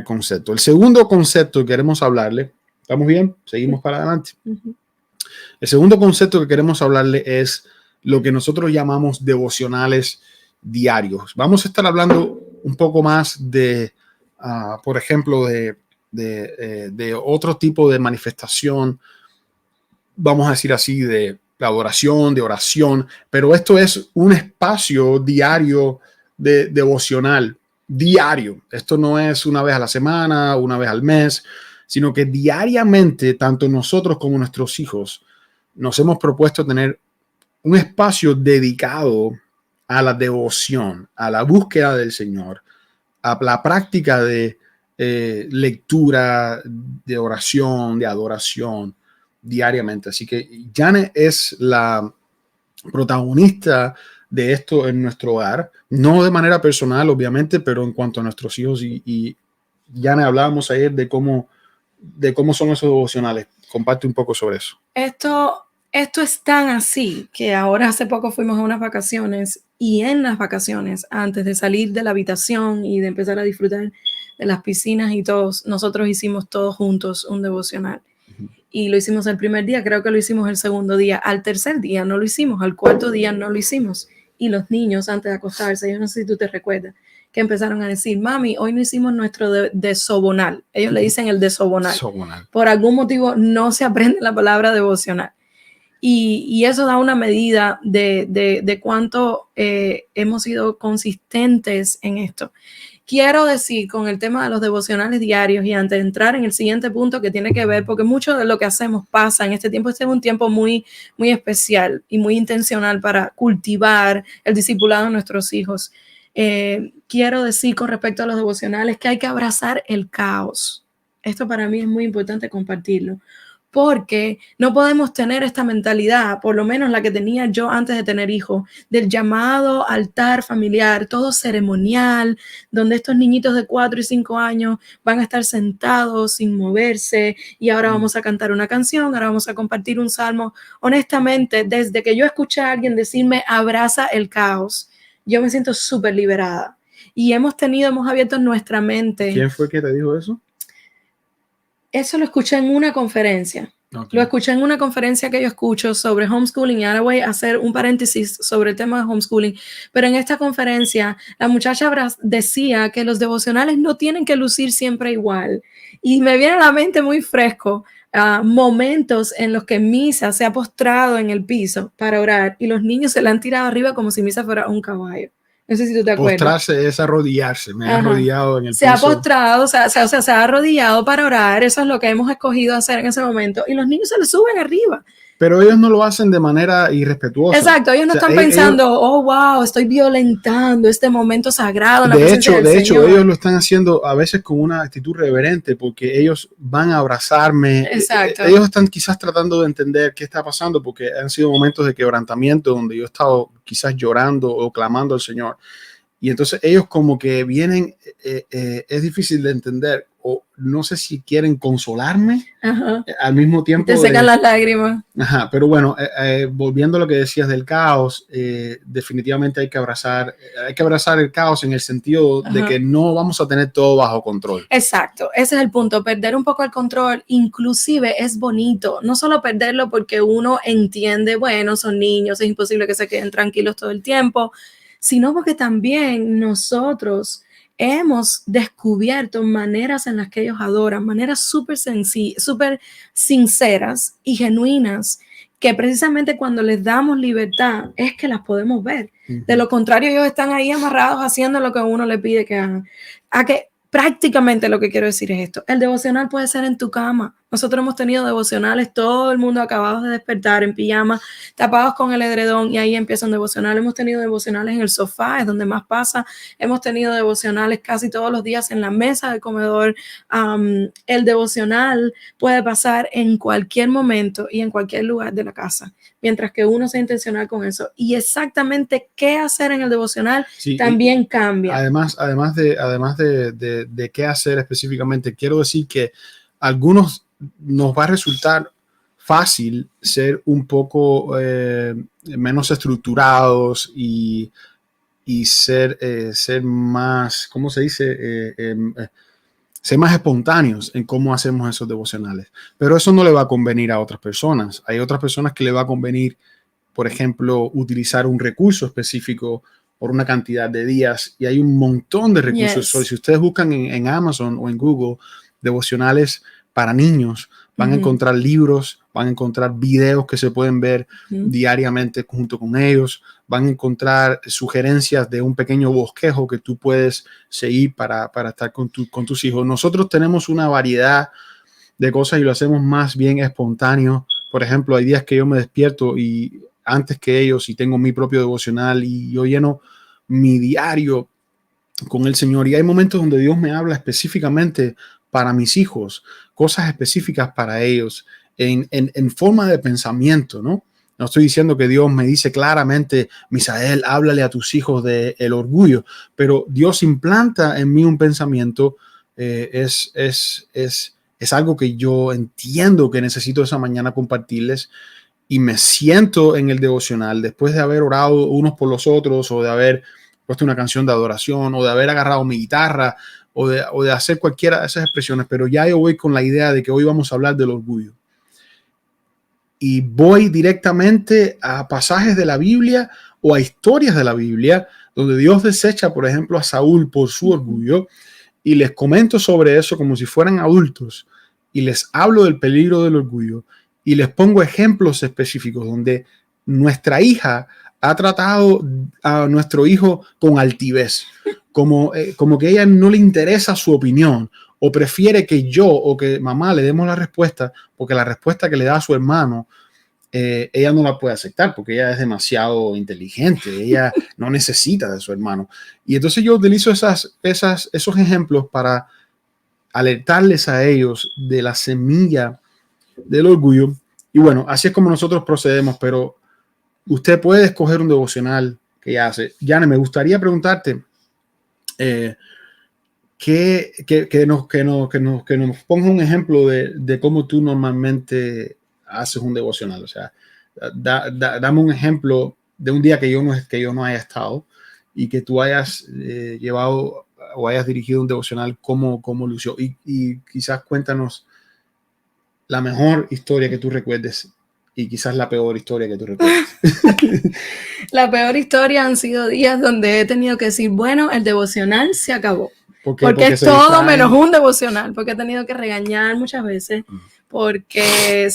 concepto. El segundo concepto que queremos hablarle, ¿estamos bien? Seguimos para adelante. El segundo concepto que queremos hablarle es lo que nosotros llamamos devocionales diarios. Vamos a estar hablando un poco más de, por ejemplo, de otro tipo de manifestación, vamos a decir así, de adoración, de oración, pero esto es un espacio diario de devocional, diario. Esto no es una vez a la semana, una vez al mes, sino que diariamente, tanto nosotros como nuestros hijos, nos hemos propuesto tener un espacio dedicado a la devoción, a la búsqueda del Señor, a la práctica de lectura, de oración, de adoración diariamente. Así que Janet es la protagonista de esto en nuestro hogar, no de manera personal, obviamente, pero en cuanto a nuestros hijos. Y Janet, hablábamos ayer de cómo son esos devocionales. Comparte un poco sobre eso. Esto es tan así que ahora hace poco fuimos a unas vacaciones y en las vacaciones, antes de salir de la habitación y de empezar a disfrutar de las piscinas y todos, nosotros hicimos todos juntos un devocional. Y lo hicimos el primer día, creo que lo hicimos el segundo día, al tercer día no lo hicimos, al cuarto día no lo hicimos. Y los niños antes de acostarse, yo no sé si tú te recuerdas, que empezaron a decir, mami, hoy no hicimos nuestro desobonal. Ellos le dicen el desobonal. Por algún motivo no se aprende la palabra devocional. Y eso da una medida de cuánto hemos sido consistentes en esto. quiero decir con el tema de los devocionales diarios y antes de entrar en el siguiente punto que tiene que ver, porque mucho de lo que hacemos pasa en este tiempo. Este es un tiempo muy, muy especial y muy intencional para cultivar el discipulado de nuestros hijos. Quiero decir con respecto a los devocionales que hay que abrazar el caos. Esto para mí es muy importante compartirlo, porque no podemos tener esta mentalidad, por lo menos la que tenía yo antes de tener hijos, del llamado altar familiar, todo ceremonial, donde estos niñitos de 4 y 5 años van a estar sentados sin moverse y ahora vamos a cantar una canción, ahora vamos a compartir un salmo. Honestamente, desde que yo escuché a alguien decirme abraza el caos, yo me siento súper liberada. Y hemos abierto nuestra mente. ¿Quién fue que te dijo eso? Eso lo escuché en una conferencia. Okay. Lo escuché en una conferencia que yo escucho sobre homeschooling, y ahora voy a hacer un paréntesis sobre el tema de homeschooling, pero en esta conferencia la muchacha decía que los devocionales no tienen que lucir siempre igual, y me viene a la mente muy fresco momentos en los que Misa se ha postrado en el piso para orar y los niños se la han tirado arriba como si Misa fuera un caballo. No sé si tú te acuerdas. Postrarse es arrodillarse. Me he arrodillado en el piso. Se ha postrado, se ha arrodillado para orar. Eso es lo que hemos escogido hacer en ese momento. Y los niños se le suben arriba. Pero ellos no lo hacen de manera irrespetuosa. Exacto, ellos no están pensando, oh, wow, estoy violentando este momento sagrado. De hecho, ellos lo están haciendo a veces con una actitud reverente, porque ellos van a abrazarme. Exacto. Ellos están quizás tratando de entender qué está pasando, porque han sido momentos de quebrantamiento donde yo he estado quizás llorando o clamando al Señor. Y entonces ellos como que vienen, es difícil de entender, o no sé si quieren consolarme. Ajá. Al mismo tiempo. Te secan las lágrimas. Ajá, pero bueno, volviendo a lo que decías del caos, definitivamente hay que abrazar el caos en el sentido de que no vamos a tener todo bajo control. Exacto, ese es el punto, perder un poco el control, inclusive es bonito, no solo perderlo porque uno entiende, bueno, son niños, es imposible que se queden tranquilos todo el tiempo, sino porque también nosotros hemos descubierto maneras en las que ellos adoran, maneras súper sinceras y genuinas, que precisamente cuando les damos libertad es que las podemos ver. Uh-huh. De lo contrario, ellos están ahí amarrados haciendo lo que uno le pide que hagan. Prácticamente lo que quiero decir es esto: el devocional puede ser en tu cama. Nosotros hemos tenido devocionales, todo el mundo acabados de despertar en pijama, tapados con el edredón, y ahí empieza un devocional. Hemos tenido devocionales en el sofá, es donde más pasa. Hemos tenido devocionales casi todos los días en la mesa del comedor. El devocional puede pasar en cualquier momento y en cualquier lugar de la casa, mientras que uno sea intencional con eso. Y exactamente qué hacer en el devocional también cambia. Además de qué hacer específicamente, quiero decir que algunos nos va a resultar fácil ser un poco menos estructurados y ser más, ¿cómo se dice? Ser más espontáneos en cómo hacemos esos devocionales. Pero eso no le va a convenir a otras personas. Hay otras personas que le va a convenir, por ejemplo, utilizar un recurso específico por una cantidad de días, y hay un montón de recursos. Yes. Si ustedes buscan en Amazon o en Google devocionales para niños, van a encontrar libros, van a encontrar videos que se pueden ver diariamente junto con ellos, van a encontrar sugerencias de un pequeño bosquejo que tú puedes seguir para estar con tus hijos. Nosotros tenemos una variedad de cosas y lo hacemos más bien espontáneo. Por ejemplo, hay días que yo me despierto y antes que ellos, y tengo mi propio devocional y yo lleno mi diario con el Señor, y hay momentos donde Dios me habla específicamente para mis hijos, cosas específicas para ellos, en forma de pensamiento, ¿no? No estoy diciendo que Dios me dice claramente, Misael, háblale a tus hijos del orgullo, pero Dios implanta en mí un pensamiento, es algo que yo entiendo que necesito esa mañana compartirles, y me siento en el devocional después de haber orado unos por los otros, o de haber puesto una canción de adoración, o de haber agarrado mi guitarra, o de hacer cualquiera de esas expresiones, pero ya yo voy con la idea de que hoy vamos a hablar del orgullo. Y voy directamente a pasajes de la Biblia o a historias de la Biblia donde Dios desecha, por ejemplo, a Saúl por su orgullo, y les comento sobre eso como si fueran adultos, y les hablo del peligro del orgullo, y les pongo ejemplos específicos donde nuestra hija ha tratado a nuestro hijo con altivez, como que a ella no le interesa su opinión, o prefiere que yo o que mamá le demos la respuesta, porque la respuesta que le da a su hermano, ella no la puede aceptar, porque ella es demasiado inteligente, ella no necesita de su hermano. Y entonces yo utilizo esos ejemplos para alertarles a ellos de la semilla del orgullo. Y bueno, así es como nosotros procedemos, pero usted puede escoger un devocional que ya hace. Jane, me gustaría preguntarte que nos ponga un ejemplo de cómo tú normalmente haces un devocional. O sea, dame un ejemplo de un día que yo no haya estado y que tú hayas llevado o hayas dirigido un devocional, cómo lució. Y quizás cuéntanos la mejor historia que tú recuerdes y quizás la peor historia que tú recuerdes. La peor historia han sido días donde he tenido que decir, bueno, el devocional se acabó. Porque es todo menos un devocional, porque he tenido que regañar muchas veces, porque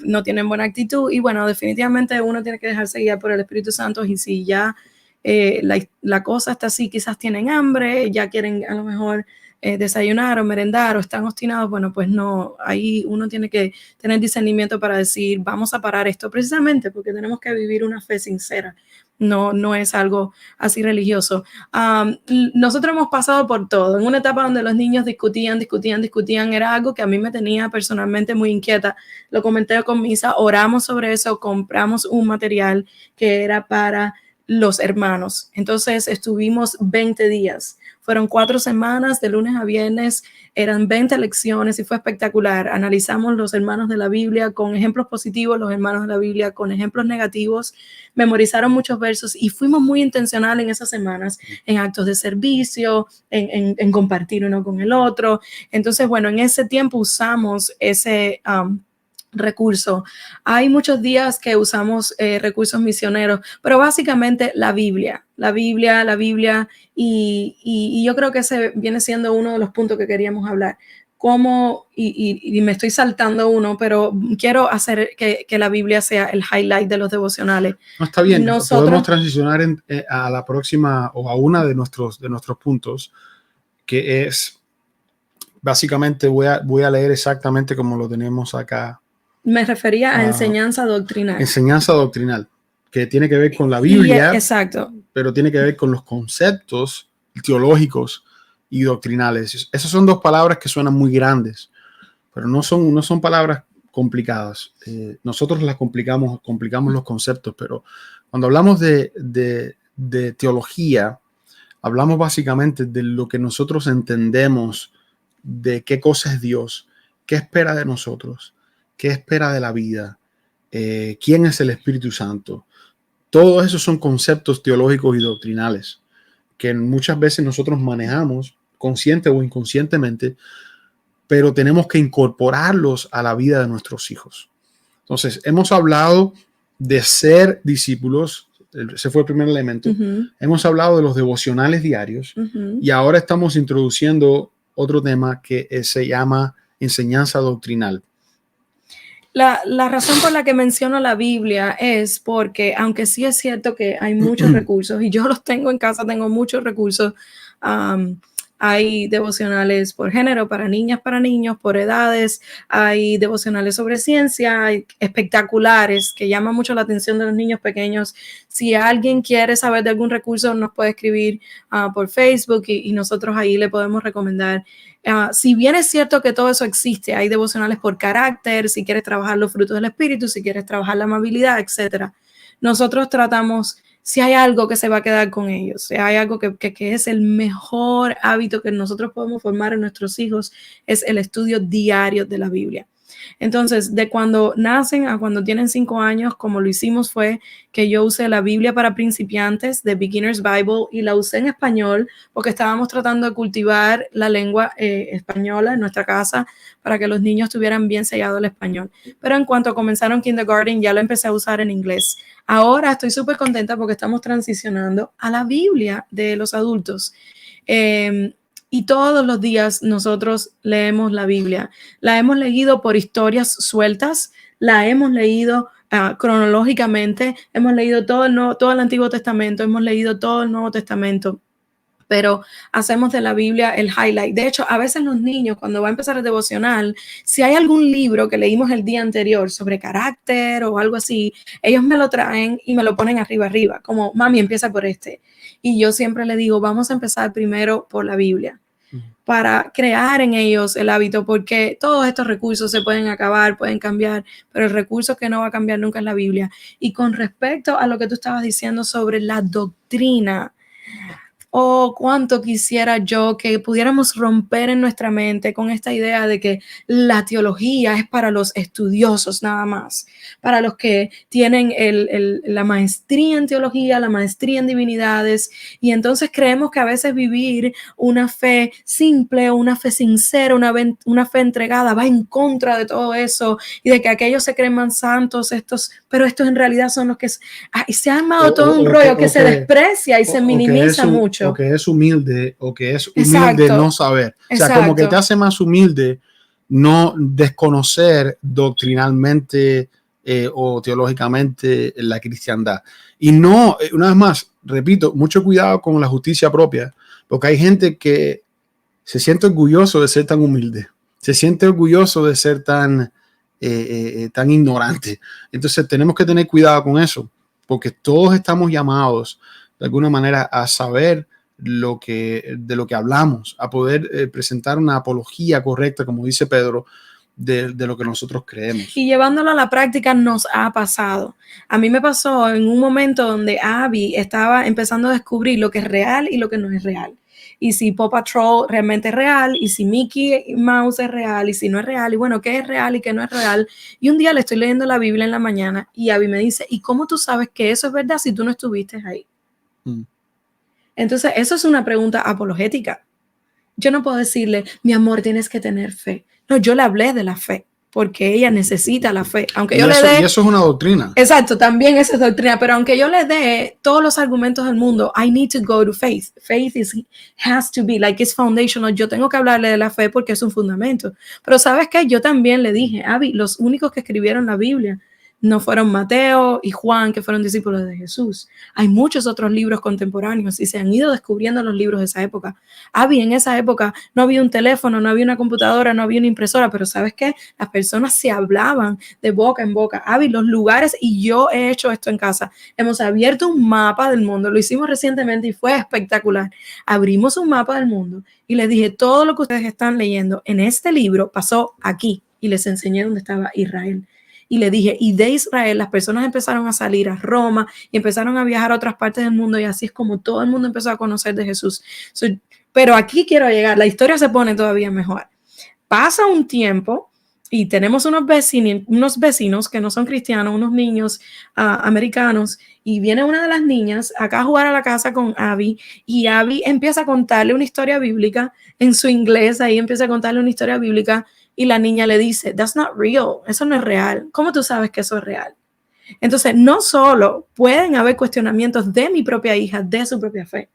no tienen buena actitud y bueno, definitivamente uno tiene que dejarse guiar por el Espíritu Santo y si ya la cosa está así, quizás tienen hambre, ya quieren a lo mejor desayunar o merendar o están obstinados, bueno, pues no, ahí uno tiene que tener discernimiento para decir, vamos a parar esto precisamente porque tenemos que vivir una fe sincera. No es algo así religioso. Nosotros hemos pasado por todo. En una etapa donde los niños discutían, era algo que a mí me tenía personalmente muy inquieta. Lo comenté con Misa, oramos sobre eso, compramos un material que era para los hermanos. Entonces estuvimos 20 días. Fueron 4 semanas, de lunes a viernes, eran 20 lecciones y fue espectacular. Analizamos los hermanos de la Biblia con ejemplos positivos, los hermanos de la Biblia con ejemplos negativos, memorizaron muchos versos y fuimos muy intencionales en esas semanas, en actos de servicio, en compartir uno con el otro. Entonces, bueno, en ese tiempo usamos ese recurso. Hay muchos días que usamos recursos misioneros, pero básicamente la Biblia, y yo creo que ese viene siendo uno de los puntos que queríamos hablar. Cómo, y me estoy saltando uno, pero quiero hacer que la Biblia sea el highlight de los devocionales. No, está bien, podemos transicionar a la próxima o a una de nuestros puntos, que es, básicamente voy a leer exactamente como lo tenemos acá. Me refería a enseñanza doctrinal. Enseñanza doctrinal, que tiene que ver con la Biblia, exacto, pero tiene que ver con los conceptos teológicos y doctrinales. Esas son 2 palabras que suenan muy grandes, pero no son palabras complicadas. Nosotros las complicamos los conceptos, pero cuando hablamos de teología, hablamos básicamente de lo que nosotros entendemos, de qué cosa es Dios, qué espera de nosotros, qué espera de la vida, quién es el Espíritu Santo. Todos esos son conceptos teológicos y doctrinales que muchas veces nosotros manejamos consciente o inconscientemente, pero tenemos que incorporarlos a la vida de nuestros hijos. Entonces, hemos hablado de ser discípulos, ese fue el primer elemento. Hemos hablado de los devocionales diarios y ahora estamos introduciendo otro tema que se llama enseñanza doctrinal. La razón por la que menciono la Biblia es porque, aunque sí es cierto que hay muchos recursos, y yo los tengo en casa, tengo muchos recursos, hay devocionales por género, para niñas, para niños, por edades, hay devocionales sobre ciencia, hay espectaculares que llaman mucho la atención de los niños pequeños. Si alguien quiere saber de algún recurso, nos puede escribir por Facebook y nosotros ahí le podemos recomendar. Si bien es cierto que todo eso existe, hay devocionales por carácter, si quieres trabajar los frutos del espíritu, si quieres trabajar la amabilidad, etcétera. Nosotros tratamos, si hay algo que se va a quedar con ellos, si hay algo que es el mejor hábito que nosotros podemos formar en nuestros hijos, es el estudio diario de la Biblia. Entonces, de cuando nacen a cuando tienen 5 años, como lo hicimos fue que yo usé la Biblia para principiantes de Beginner's Bible y la usé en español porque estábamos tratando de cultivar la lengua española en nuestra casa para que los niños tuvieran bien sellado el español. Pero en cuanto comenzaron kindergarten, ya lo empecé a usar en inglés. Ahora estoy súper contenta porque estamos transicionando a la Biblia de los adultos. Y todos los días nosotros leemos la Biblia. La hemos leído por historias sueltas, la hemos leído cronológicamente, hemos leído todo el Antiguo Testamento, hemos leído todo el Nuevo Testamento, pero hacemos de la Biblia el highlight. De hecho, a veces los niños, cuando va a empezar el devocional, si hay algún libro que leímos el día anterior sobre carácter o algo así, ellos me lo traen y me lo ponen arriba, como, mami, empieza por este. Y yo siempre le digo, vamos a empezar primero por la Biblia, para crear en ellos el hábito, porque todos estos recursos se pueden acabar, pueden cambiar, pero el recurso que no va a cambiar nunca es la Biblia. Y con respecto a lo que tú estabas diciendo sobre la doctrina, oh, cuánto quisiera yo que pudiéramos romper en nuestra mente con esta idea de que la teología es para los estudiosos nada más, para los que tienen la maestría en teología, la maestría en divinidades, y entonces creemos que a veces vivir una fe simple, una fe sincera, una fe entregada va en contra de todo eso, y de que aquellos se creen más santos, pero estos en realidad son los que se ha armado todo un rollo que se desprecia y se minimiza mucho. O que es humilde, o que es humilde no saber. O sea, como que te hace más humilde no desconocer doctrinalmente o teológicamente la cristiandad. Y no, una vez más, repito, mucho cuidado con la justicia propia, porque hay gente que se siente orgulloso de ser tan humilde, se siente orgulloso de ser tan ignorante. Entonces tenemos que tener cuidado con eso, porque todos estamos llamados de alguna manera a saber de lo que hablamos, a poder presentar una apología correcta, como dice Pedro, de lo que nosotros creemos. Y llevándolo a la práctica nos ha pasado. A mí me pasó en un momento donde Abby estaba empezando a descubrir lo que es real y lo que no es real. Y si Paw Patrol realmente es real, y si Mickey Mouse es real, y si no es real, y bueno, qué es real y qué no es real. Y un día le estoy leyendo la Biblia en la mañana y Abby me dice, ¿y cómo tú sabes que eso es verdad si tú no estuviste ahí? Entonces, eso es una pregunta apologética. Yo no puedo decirle, mi amor, tienes que tener fe. No, yo le hablé de la fe, porque ella necesita la fe. Aunque yo le dé, y eso es una doctrina. Exacto, también eso es doctrina. Pero aunque yo le dé todos los argumentos del mundo, I need to go to faith. Faith has to be, like it's foundational. Yo tengo que hablarle de la fe porque es un fundamento. Pero ¿sabes qué? Yo también le dije, Abby, los únicos que escribieron la Biblia no fueron Mateo y Juan, que fueron discípulos de Jesús. Hay muchos otros libros contemporáneos y se han ido descubriendo los libros de esa época. En esa época no había un teléfono, no había una computadora, no había una impresora, pero ¿sabes qué? Las personas se hablaban de boca en boca. Los lugares, y yo he hecho esto en casa, hemos abierto un mapa del mundo, lo hicimos recientemente y fue espectacular. Abrimos un mapa del mundo y les dije, todo lo que ustedes están leyendo en este libro pasó aquí, y les enseñé dónde estaba Israel. Y le dije, y de Israel las personas empezaron a salir a Roma y empezaron a viajar a otras partes del mundo, y así es como todo el mundo empezó a conocer de Jesús. Pero aquí quiero llegar, la historia se pone todavía mejor. Pasa un tiempo y tenemos unos vecinos que no son cristianos, unos niños americanos, y viene una de las niñas acá a jugar a la casa con Abby, y Abby empieza a contarle una historia bíblica en su inglés, ahí empieza a contarle una historia bíblica. Y la niña le dice, that's not real, eso no es real. ¿Cómo tú sabes que eso es real? Entonces, no solo pueden haber cuestionamientos de mi propia hija, de su propia fe,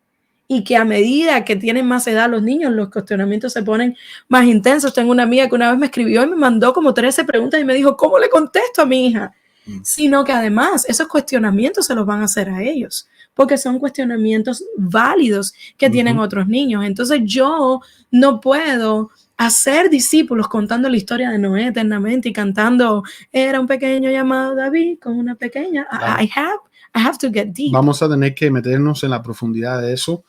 y que a medida que tienen más edad los niños, los cuestionamientos se ponen más intensos. Tengo una amiga que una vez me escribió y me mandó como 13 preguntas y me dijo, ¿cómo le contesto a mi hija? Sino que además esos cuestionamientos se los van a hacer a ellos, porque son cuestionamientos válidos que tienen otros niños. Entonces yo no puedo hacer discípulos contando la historia de Noé eternamente y cantando, era un pequeño llamado David con una pequeña. I have to get deep. Vamos a tener que meternos en la profundidad de eso.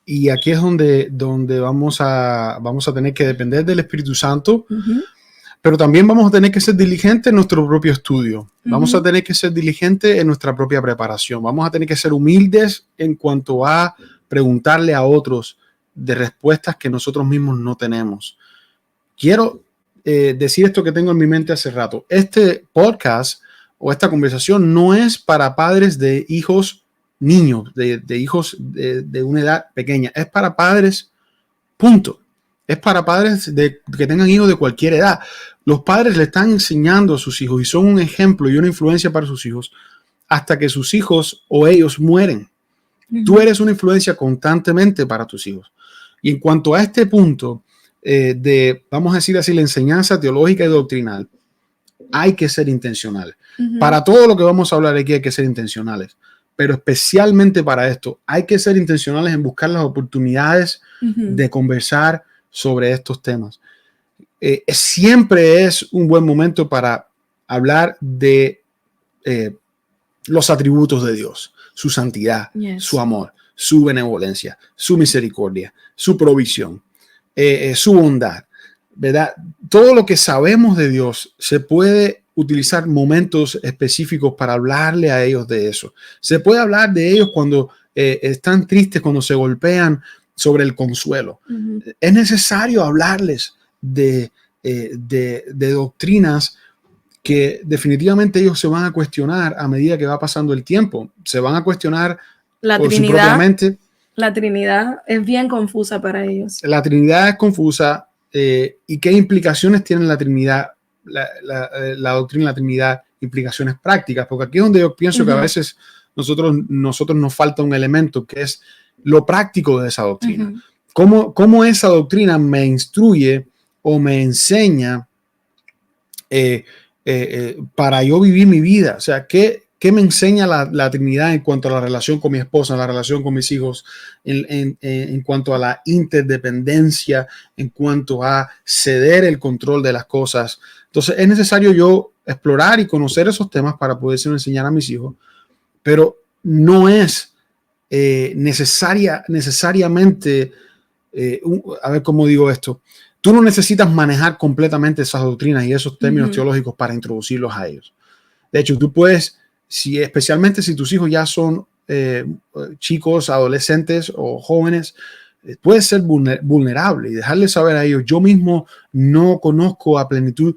Y aquí es donde vamos a tener que depender del Espíritu Santo, pero también vamos a tener que ser diligentes en nuestro propio estudio. Vamos a tener que ser diligentes en nuestra propia preparación. Vamos a tener que ser humildes en cuanto a preguntarle a otros de respuestas que nosotros mismos no tenemos. Quiero decir esto que tengo en mi mente hace rato. Este podcast o esta conversación no es para padres de hijos niños, de hijos de una edad pequeña. Es para padres, punto. Es para padres que tengan hijos de cualquier edad. Los padres le están enseñando a sus hijos y son un ejemplo y una influencia para sus hijos hasta que sus hijos o ellos mueren. Tú eres una influencia constantemente para tus hijos. Y en cuanto a este punto vamos a decir así, la enseñanza teológica y doctrinal, hay que ser intencionales. Ujú. Para todo lo que vamos a hablar aquí hay que ser intencionales, pero especialmente para esto hay que ser intencionales en buscar las oportunidades Ujú. de conversar sobre estos temas. Siempre es un buen momento para hablar de los atributos de Dios, su santidad, Yes. su amor, su benevolencia, su misericordia, su provisión, su bondad, ¿verdad? Todo lo que sabemos de Dios se puede utilizar momentos específicos para hablarle a ellos de eso. Se puede hablar de ellos cuando están tristes, cuando se golpean, sobre el consuelo. Ujú. Es necesario hablarles de doctrinas que definitivamente ellos se van a cuestionar a medida que va pasando el tiempo. Se van a cuestionar La por su propia Trinidad, mente. la Trinidad es bien confusa para ellos. La Trinidad es confusa. ¿Y qué implicaciones tiene la Trinidad, la doctrina de la Trinidad? Implicaciones prácticas, porque aquí es donde yo pienso que a veces nosotros nos falta un elemento que es lo práctico de esa doctrina. ¿Cómo esa doctrina me instruye o me enseña para yo vivir mi vida? O sea, ¿qué me enseña la Trinidad en cuanto a la relación con mi esposa, la relación con mis hijos, en cuanto a la interdependencia, en cuanto a ceder el control de las cosas? Entonces es necesario yo explorar y conocer esos temas para poder enseñar a mis hijos, pero no es necesariamente, a ver cómo digo esto, tú no necesitas manejar completamente esas doctrinas y esos términos teológicos para introducirlos a ellos. De hecho, tú puedes, especialmente si tus hijos ya son chicos, adolescentes o jóvenes, puedes ser vulnerable y dejarles saber a ellos: yo mismo no conozco a plenitud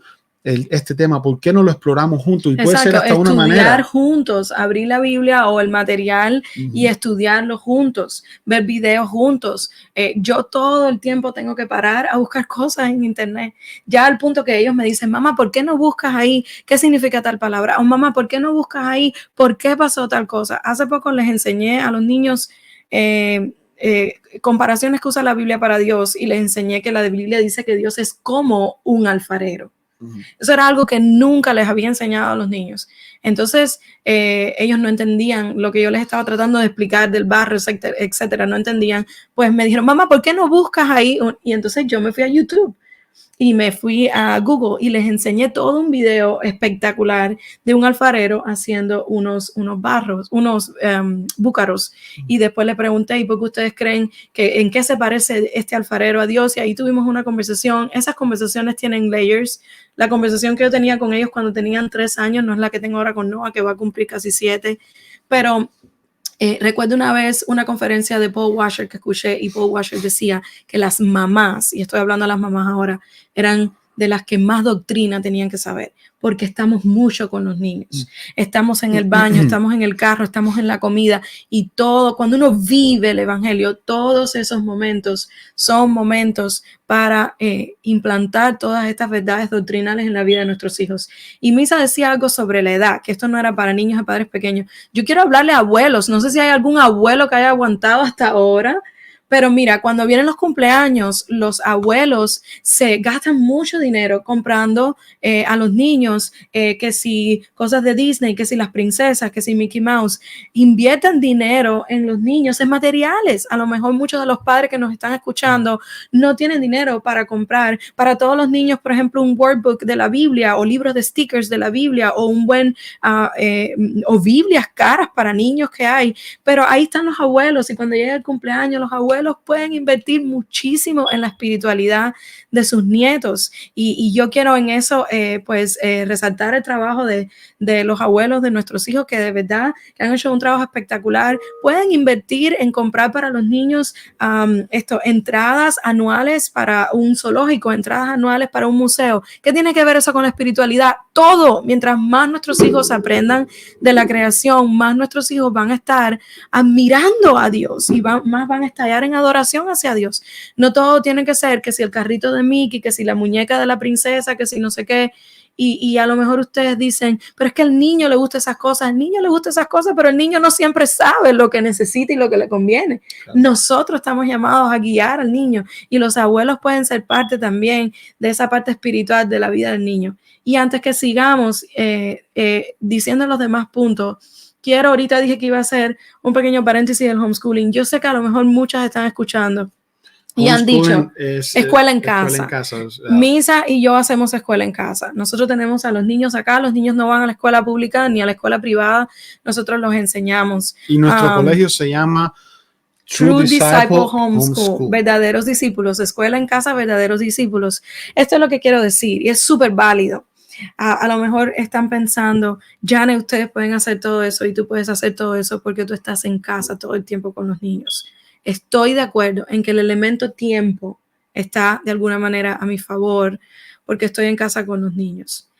este tema, ¿por qué no lo exploramos juntos? Y puede ser hasta estudiar una manera. juntos, abrir la Biblia o el material y estudiarlo juntos, ver videos juntos. Yo todo el tiempo tengo que parar a buscar cosas en internet, ya al punto que ellos me dicen: mamá, ¿por qué no buscas ahí qué significa tal palabra? O mamá, ¿por qué no buscas ahí por qué pasó tal cosa? Hace poco les enseñé a los niños comparaciones que usa la Biblia para Dios y les enseñé que la Biblia dice que Dios es como un alfarero. Eso era algo que nunca les había enseñado a los niños. Entonces, ellos no entendían lo que yo les estaba tratando de explicar del barro, etcétera. No entendían. Pues me dijeron: mamá, ¿por qué no buscas ahí? Y entonces yo me fui a YouTube y me fui a Google y les enseñé todo un video espectacular de un alfarero haciendo unos barros, unos búcaros. Y después le pregunté: ¿y por qué ustedes creen que en qué se parece este alfarero a Dios? Y ahí tuvimos una conversación. Esas conversaciones tienen layers. La conversación que yo tenía con ellos cuando tenían 3 años no es la que tengo ahora con Noah, que va a cumplir casi 7. Pero recuerdo una vez una conferencia de Paul Washer que escuché, y Paul Washer decía que las mamás, y estoy hablando de las mamás ahora, eran de las que más doctrina tenían que saber, porque estamos mucho con los niños. Estamos en el baño, estamos en el carro, estamos en la comida, y todo, cuando uno vive el evangelio, todos esos momentos son momentos para implantar todas estas verdades doctrinales en la vida de nuestros hijos. Y Misa decía algo sobre la edad, que esto no era para niños y padres pequeños. Yo quiero hablarle a abuelos, no sé si hay algún abuelo que haya aguantado hasta ahora. Pero mira, cuando vienen los cumpleaños, los abuelos se gastan mucho dinero comprando a los niños que si cosas de Disney, que si las princesas, que si Mickey Mouse. Invierten dinero en los niños, en materiales. A lo mejor muchos de los padres que nos están escuchando no tienen dinero para comprar para todos los niños, por ejemplo, un workbook de la Biblia o libros de stickers de la Biblia o un buen o Biblias caras para niños que hay. Pero ahí están los abuelos, y cuando llega el cumpleaños, los abuelos pueden invertir muchísimo en la espiritualidad de sus nietos, y yo quiero en eso resaltar el trabajo de los abuelos de nuestros hijos, que de verdad que han hecho un trabajo espectacular. Pueden invertir en comprar para los niños entradas anuales para un zoológico, entradas anuales para un museo. ¿Qué tiene que ver eso con la espiritualidad? Todo. Mientras más nuestros hijos aprendan de la creación, más nuestros hijos van a estar admirando a Dios y más van a estallar en adoración hacia Dios. No todo tiene que ser que si el carrito de Mickey, que si la muñeca de la princesa, que si no sé qué. Y a lo mejor ustedes dicen, pero es que al niño le gustan esas cosas, al niño le gustan esas cosas, pero el niño no siempre sabe lo que necesita y lo que le conviene. Claro. Nosotros estamos llamados a guiar al niño y los abuelos pueden ser parte también de esa parte espiritual de la vida del niño. Y antes que sigamos diciendo los demás puntos, ahorita dije que iba a hacer un pequeño paréntesis del homeschooling. Yo sé que a lo mejor muchas están escuchando y han dicho, escuela en casa. O sea, Misa y yo hacemos escuela en casa. Nosotros tenemos a los niños acá, los niños no van a la escuela pública ni a la escuela privada, nosotros los enseñamos. Y nuestro colegio se llama True Disciple Homeschool, verdaderos discípulos, escuela en casa, verdaderos discípulos. Esto es lo que quiero decir y es súper válido. A lo mejor están pensando, Jane, ustedes pueden hacer todo eso y tú puedes hacer todo eso porque tú estás en casa todo el tiempo con los niños. Estoy de acuerdo en que el elemento tiempo está de alguna manera a mi favor porque estoy en casa con los niños.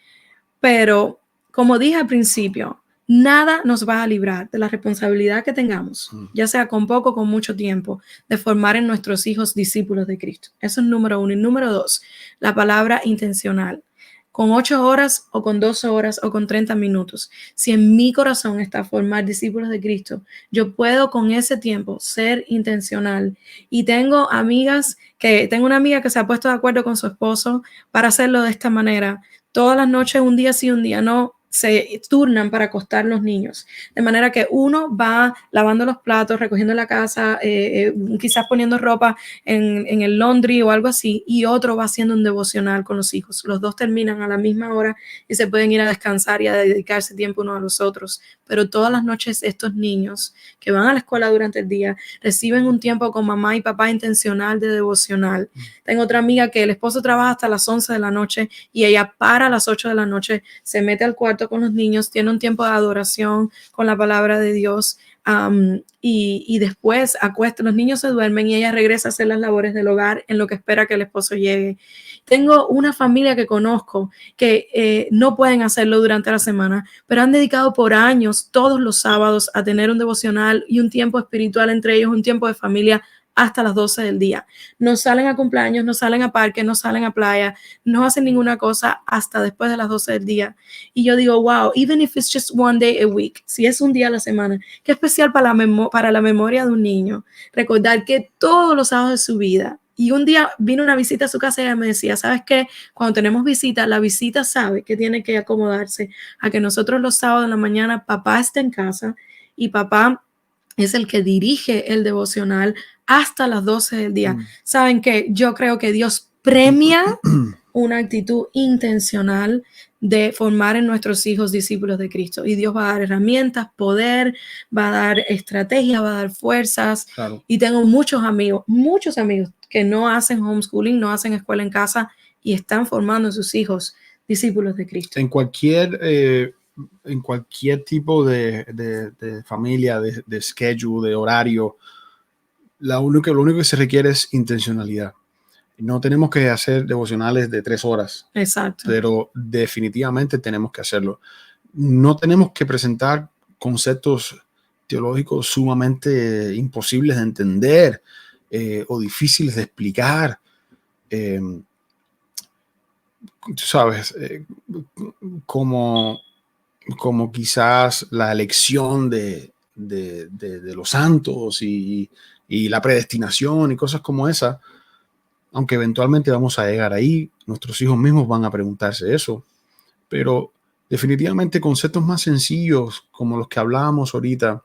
Pero, como dije al principio, nada nos va a librar de la responsabilidad que tengamos, ya sea con poco o con mucho tiempo, de formar en nuestros hijos discípulos de Cristo. Eso es número 1. Y número 2, la palabra intencional. Con 8 horas o con 12 horas o con 30 minutos. Si en mi corazón está formar discípulos de Cristo, yo puedo con ese tiempo ser intencional. Y tengo una amiga que se ha puesto de acuerdo con su esposo para hacerlo de esta manera. Todas las noches, un día sí, un día no, se turnan para acostar los niños. De manera que uno va lavando los platos, recogiendo la casa, quizás poniendo ropa en el laundry o algo así, y otro va haciendo un devocional con los hijos. Los dos terminan a la misma hora y se pueden ir a descansar y a dedicarse tiempo unos a los otros. Pero todas las noches estos niños que van a la escuela durante el día reciben un tiempo con mamá y papá intencional de devocional. Tengo otra amiga que el esposo trabaja hasta las 11 de la noche y ella para a las 8 de la noche, se mete al cuarto con los niños, tiene un tiempo de adoración con la palabra de Dios y después los niños se duermen y ella regresa a hacer las labores del hogar en lo que espera que el esposo llegue. Tengo una familia que conozco que no pueden hacerlo durante la semana, pero han dedicado por años todos los sábados a tener un devocional y un tiempo espiritual entre ellos, un tiempo de familia hasta las 12 del día. No salen a cumpleaños, no salen a parque, no salen a playa, no hacen ninguna cosa hasta después de las 12 del día. Y yo digo, wow, even if it's just one day a week, si es un día a la semana, qué especial para la memoria de un niño. Recordar que todos los sábados de su vida, y un día vino una visita a su casa y ella me decía, ¿sabes qué? Cuando tenemos visita, la visita sabe que tiene que acomodarse a que nosotros los sábados en la mañana papá esté en casa y papá es el que dirige el devocional hasta las 12 del día. ¿Saben qué? Yo creo que Dios premia una actitud intencional de formar en nuestros hijos discípulos de Cristo. Y Dios va a dar herramientas, poder, va a dar estrategias, va a dar fuerzas. Claro. Y tengo muchos amigos que no hacen homeschooling, no hacen escuela en casa y están formando a sus hijos discípulos de Cristo. En cualquier tipo de familia, de schedule, de horario, lo único que se requiere es intencionalidad. No tenemos que hacer devocionales de 3 horas. Exacto. Pero definitivamente tenemos que hacerlo. No tenemos que presentar conceptos teológicos sumamente imposibles de entender o difíciles de explicar. Tú sabes, como quizás la elección de los santos y la predestinación y cosas como esa, aunque eventualmente vamos a llegar ahí, nuestros hijos mismos van a preguntarse eso, pero definitivamente conceptos más sencillos como los que hablábamos ahorita,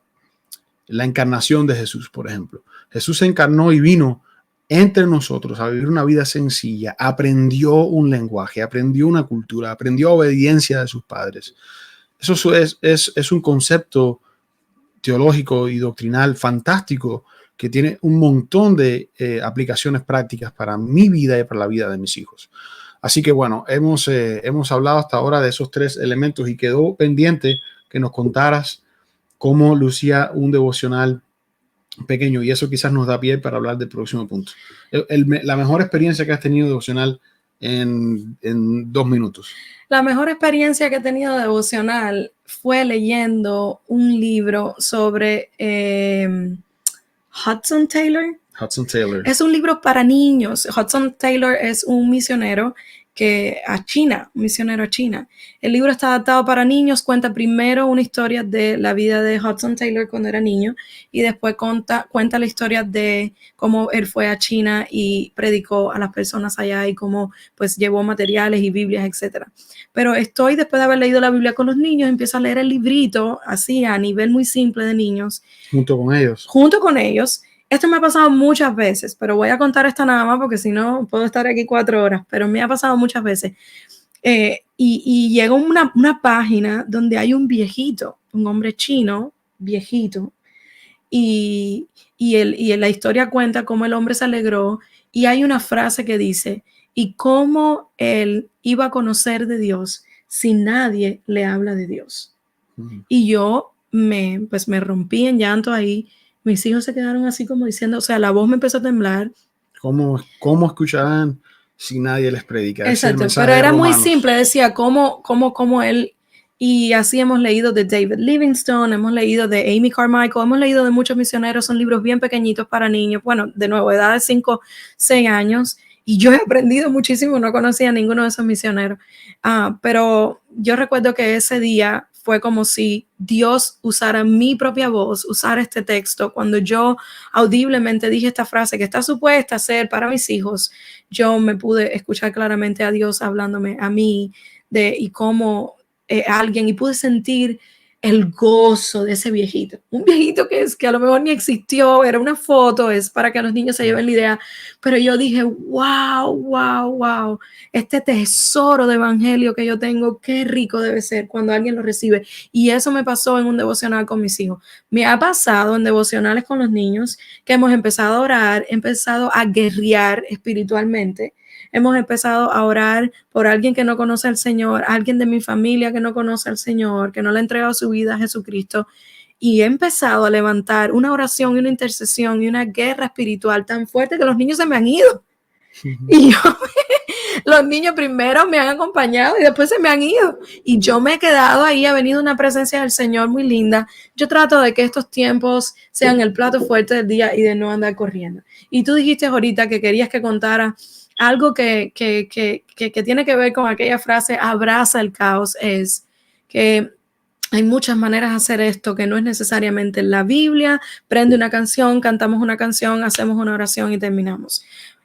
la encarnación de Jesús, por ejemplo. Jesús se encarnó y vino entre nosotros a vivir una vida sencilla, aprendió un lenguaje, aprendió una cultura, aprendió obediencia de sus padres. Eso es un concepto teológico y doctrinal fantástico que tiene un montón de aplicaciones prácticas para mi vida y para la vida de mis hijos. Así que bueno, hemos hablado hasta ahora de esos 3 elementos y quedó pendiente que nos contaras cómo lucía un devocional pequeño, y eso quizás nos da pie para hablar del próximo punto. La mejor experiencia que has tenido devocional en 2 minutos. La mejor experiencia que he tenido devocional fue leyendo un libro sobre Hudson Taylor. Hudson Taylor. Es un libro para niños. Hudson Taylor es un misionero a China, un misionero a China. El libro está adaptado para niños, cuenta primero una historia de la vida de Hudson Taylor cuando era niño y después cuenta la historia de cómo él fue a China y predicó a las personas allá y cómo pues llevó materiales y Biblias, etc. Pero después de haber leído la Biblia con los niños, empiezo a leer el librito así a nivel muy simple de niños. Junto con ellos. Junto con ellos. Esto me ha pasado muchas veces, pero voy a contar esta nada más porque si no puedo estar aquí 4 horas, pero me ha pasado muchas veces. Y llegó una página donde hay un viejito, un hombre chino, viejito, y la historia cuenta cómo el hombre se alegró y hay una frase que dice, y cómo él iba a conocer de Dios si nadie le habla de Dios. Y yo pues me rompí en llanto ahí. Mis hijos se quedaron así como diciendo, o sea, la voz me empezó a temblar. ¿Cómo escucharán si nadie les predica? Exacto, pero era muy simple, decía cómo él, y así hemos leído de David Livingstone, hemos leído de Amy Carmichael, hemos leído de muchos misioneros, son libros bien pequeñitos para niños, bueno, de nuevo, edad de 5, 6 años, y yo he aprendido muchísimo, no conocía a ninguno de esos misioneros, pero yo recuerdo que ese día fue como si Dios usara mi propia voz, usara este texto. Cuando yo audiblemente dije esta frase que está supuesta a ser para mis hijos, yo me pude escuchar claramente a Dios hablándome a mí y cómo alguien, y pude sentir el gozo de ese viejito. Un viejito que a lo mejor ni existió, era una foto, es para que los niños se lleven la idea. Pero yo dije, wow, este tesoro de evangelio que yo tengo, qué rico debe ser cuando alguien lo recibe. Y eso me pasó en un devocional con mis hijos. Me ha pasado en devocionales con los niños que hemos empezado a orar, empezado a guerrear espiritualmente. Hemos empezado a orar por alguien que no conoce al Señor, alguien de mi familia que no conoce al Señor, que no le ha entregado su vida a Jesucristo. Y he empezado a levantar una oración y una intercesión y una guerra espiritual tan fuerte que los niños se me han ido. Y los niños primero me han acompañado y después se me han ido. Y yo me he quedado ahí, ha venido una presencia del Señor muy linda. Yo trato de que estos tiempos sean el plato fuerte del día y de no andar corriendo. Y tú dijiste ahorita que querías que contara algo que tiene que ver con aquella frase, abraza el caos, es que hay muchas maneras de hacer esto, que no es necesariamente la Biblia, prende una canción, cantamos una canción, hacemos una oración y terminamos.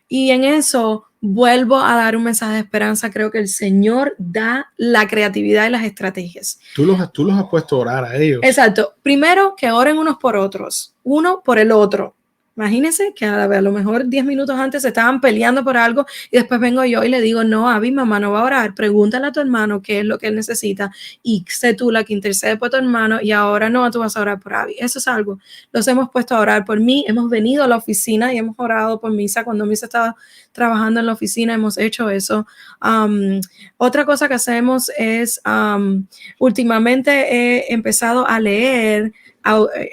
Y en eso vuelvo a dar un mensaje de esperanza. Creo que el Señor da la creatividad y las estrategias. Tú los has puesto a orar a ellos. Exacto. Primero, que oren unos por otros, uno por el otro. Imagínense que a lo mejor 10 minutos antes se estaban peleando por algo y después vengo yo y le digo, no, Abby, mamá no va a orar, pregúntale a tu hermano qué es lo que él necesita y sé tú la que intercede por tu hermano y ahora no, tú vas a orar por Abby. Eso es algo. Los hemos puesto a orar por mí, hemos venido a la oficina y hemos orado por Misa. Cuando Misa estaba trabajando en la oficina hemos hecho eso. Otra cosa que hacemos es, últimamente he empezado a leer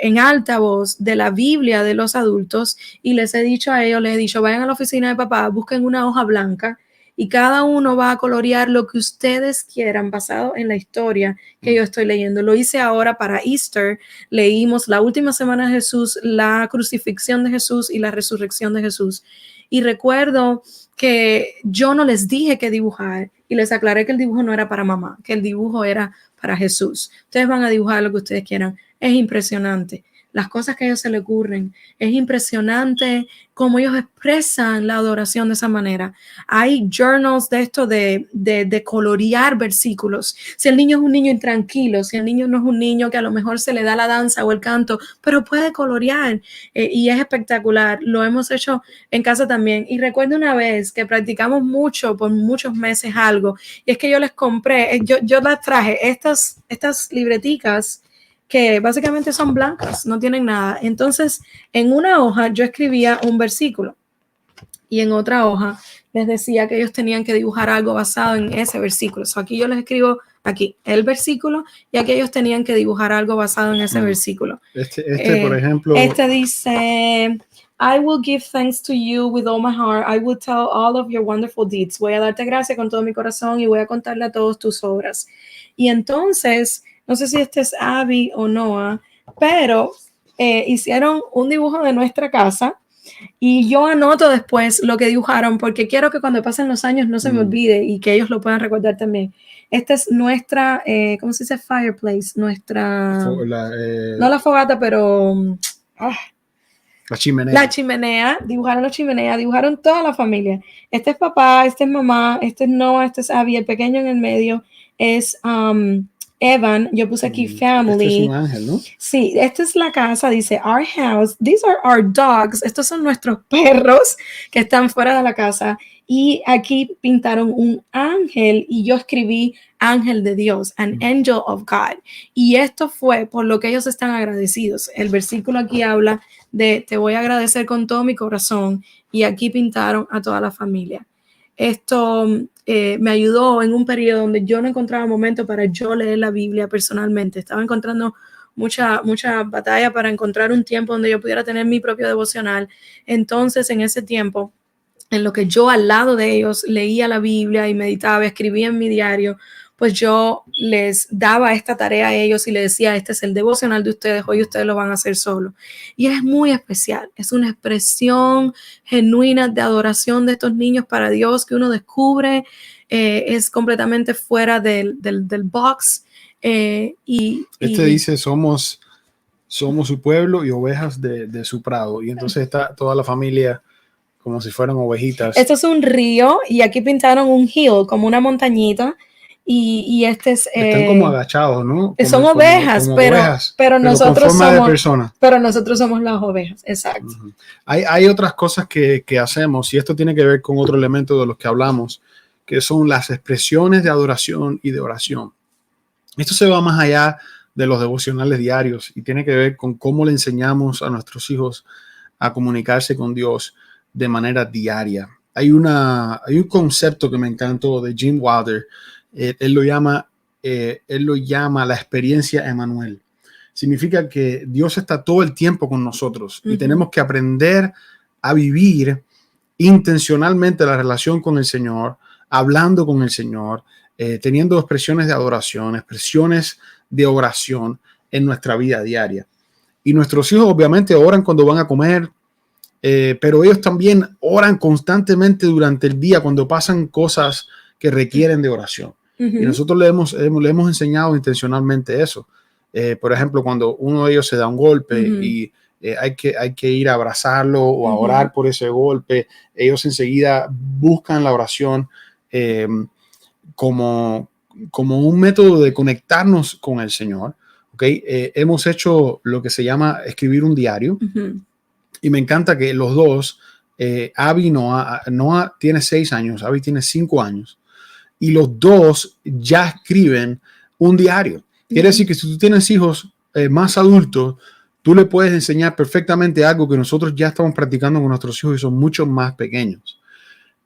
en alta voz de la Biblia de los adultos y les he dicho a ellos, vayan a la oficina de papá, busquen una hoja blanca y cada uno va a colorear lo que ustedes quieran basado en la historia que yo estoy leyendo. Lo hice ahora para Easter, leímos la última semana de Jesús, la crucifixión de Jesús y la resurrección de Jesús. Y recuerdo que yo no les dije qué dibujar y les aclaré que el dibujo no era para mamá, que el dibujo era para Jesús. Ustedes van a dibujar lo que ustedes quieran. Es impresionante las cosas que a ellos se le ocurren. Es impresionante cómo ellos expresan la adoración de esa manera. Hay journals de esto de colorear versículos. Si el niño es un niño intranquilo, si el niño no es un niño que a lo mejor se le da la danza o el canto, pero puede colorear y es espectacular. Lo hemos hecho en casa también. Y recuerdo una vez que practicamos mucho, por muchos meses algo, y es que yo les compré, yo las traje, estas libreticas que básicamente son blancas, no tienen nada. Entonces, en una hoja yo escribía un versículo y en otra hoja les decía que ellos tenían que dibujar algo basado en ese versículo. So, aquí yo les escribo aquí el versículo y aquí ellos tenían que dibujar algo basado en ese versículo. Por ejemplo. Este dice... I will give thanks to you with all my heart. I will tell all of your wonderful deeds. Voy a darte gracias con todo mi corazón y voy a contarle a todos tus obras. Y entonces, no sé si este es Abby o Noah, pero hicieron un dibujo de nuestra casa Y yo anoto después lo que dibujaron porque quiero que cuando pasen los años no se me olvide y que ellos lo puedan recordar también. Esta es nuestra, ¿cómo se dice? Fireplace, nuestra... no la fogata, pero... La chimenea. La chimenea, dibujaron la chimenea, dibujaron toda la familia. Este es papá, este es mamá, este es Noah, este es Abby, el pequeño en el medio es Evan. Yo puse aquí family. Este es un ángel, ¿no? Sí, esta es la casa, dice our house. These are our dogs. Estos son nuestros perros que están fuera de la casa. Y aquí pintaron un ángel y yo escribí ángel de Dios, an angel of God. Y esto fue por lo que ellos están agradecidos. El versículo aquí habla de te voy a agradecer con todo mi corazón, y aquí pintaron a toda la familia. Esto me ayudó en un periodo donde yo no encontraba momento para yo leer la Biblia personalmente. Estaba encontrando mucha batalla para encontrar un tiempo donde yo pudiera tener mi propio devocional. Entonces, en ese tiempo, en lo que yo al lado de ellos leía la Biblia y meditaba, escribía en mi diario, pues yo les daba esta tarea a ellos y les decía, este es el devocional de ustedes, hoy ustedes lo van a hacer solo. Y es muy especial, es una expresión genuina de adoración de estos niños para Dios que uno descubre, es completamente fuera del box. Dice, somos su pueblo y ovejas de su prado. Y entonces está toda la familia como si fueran ovejitas. Esto es un río y aquí pintaron un hill, como una montañita. Y este es... están como agachados, ¿no? Son ovejas, pero nosotros somos... Pero nosotros somos las ovejas, exacto. Uh-huh. Hay otras cosas que hacemos, y esto tiene que ver con otro elemento de los que hablamos, que son las expresiones de adoración y de oración. Esto se va más allá de los devocionales diarios y tiene que ver con cómo le enseñamos a nuestros hijos a comunicarse con Dios de manera diaria. Hay un concepto que me encantó de Jim Wilder. Él lo llama la experiencia Emmanuel. Significa que Dios está todo el tiempo con nosotros y tenemos que aprender a vivir intencionalmente la relación con el Señor, hablando con el Señor, teniendo expresiones de adoración, expresiones de oración en nuestra vida diaria. Y nuestros hijos obviamente oran cuando van a comer, pero ellos también oran constantemente durante el día cuando pasan cosas que requieren de oración. Y nosotros le hemos enseñado intencionalmente eso. Por ejemplo, cuando uno de ellos se da un golpe y hay que ir a abrazarlo o a orar por ese golpe, ellos enseguida buscan la oración como un método de conectarnos con el Señor. ¿Okay? Hemos hecho lo que se llama escribir un diario. Y me encanta que los dos, Abby y Noah tiene 6 años, Abby tiene 5 años. Y los dos ya escriben un diario. Quiere decir que si tú tienes hijos más adultos, tú le puedes enseñar perfectamente algo que nosotros ya estamos practicando con nuestros hijos y son mucho más pequeños.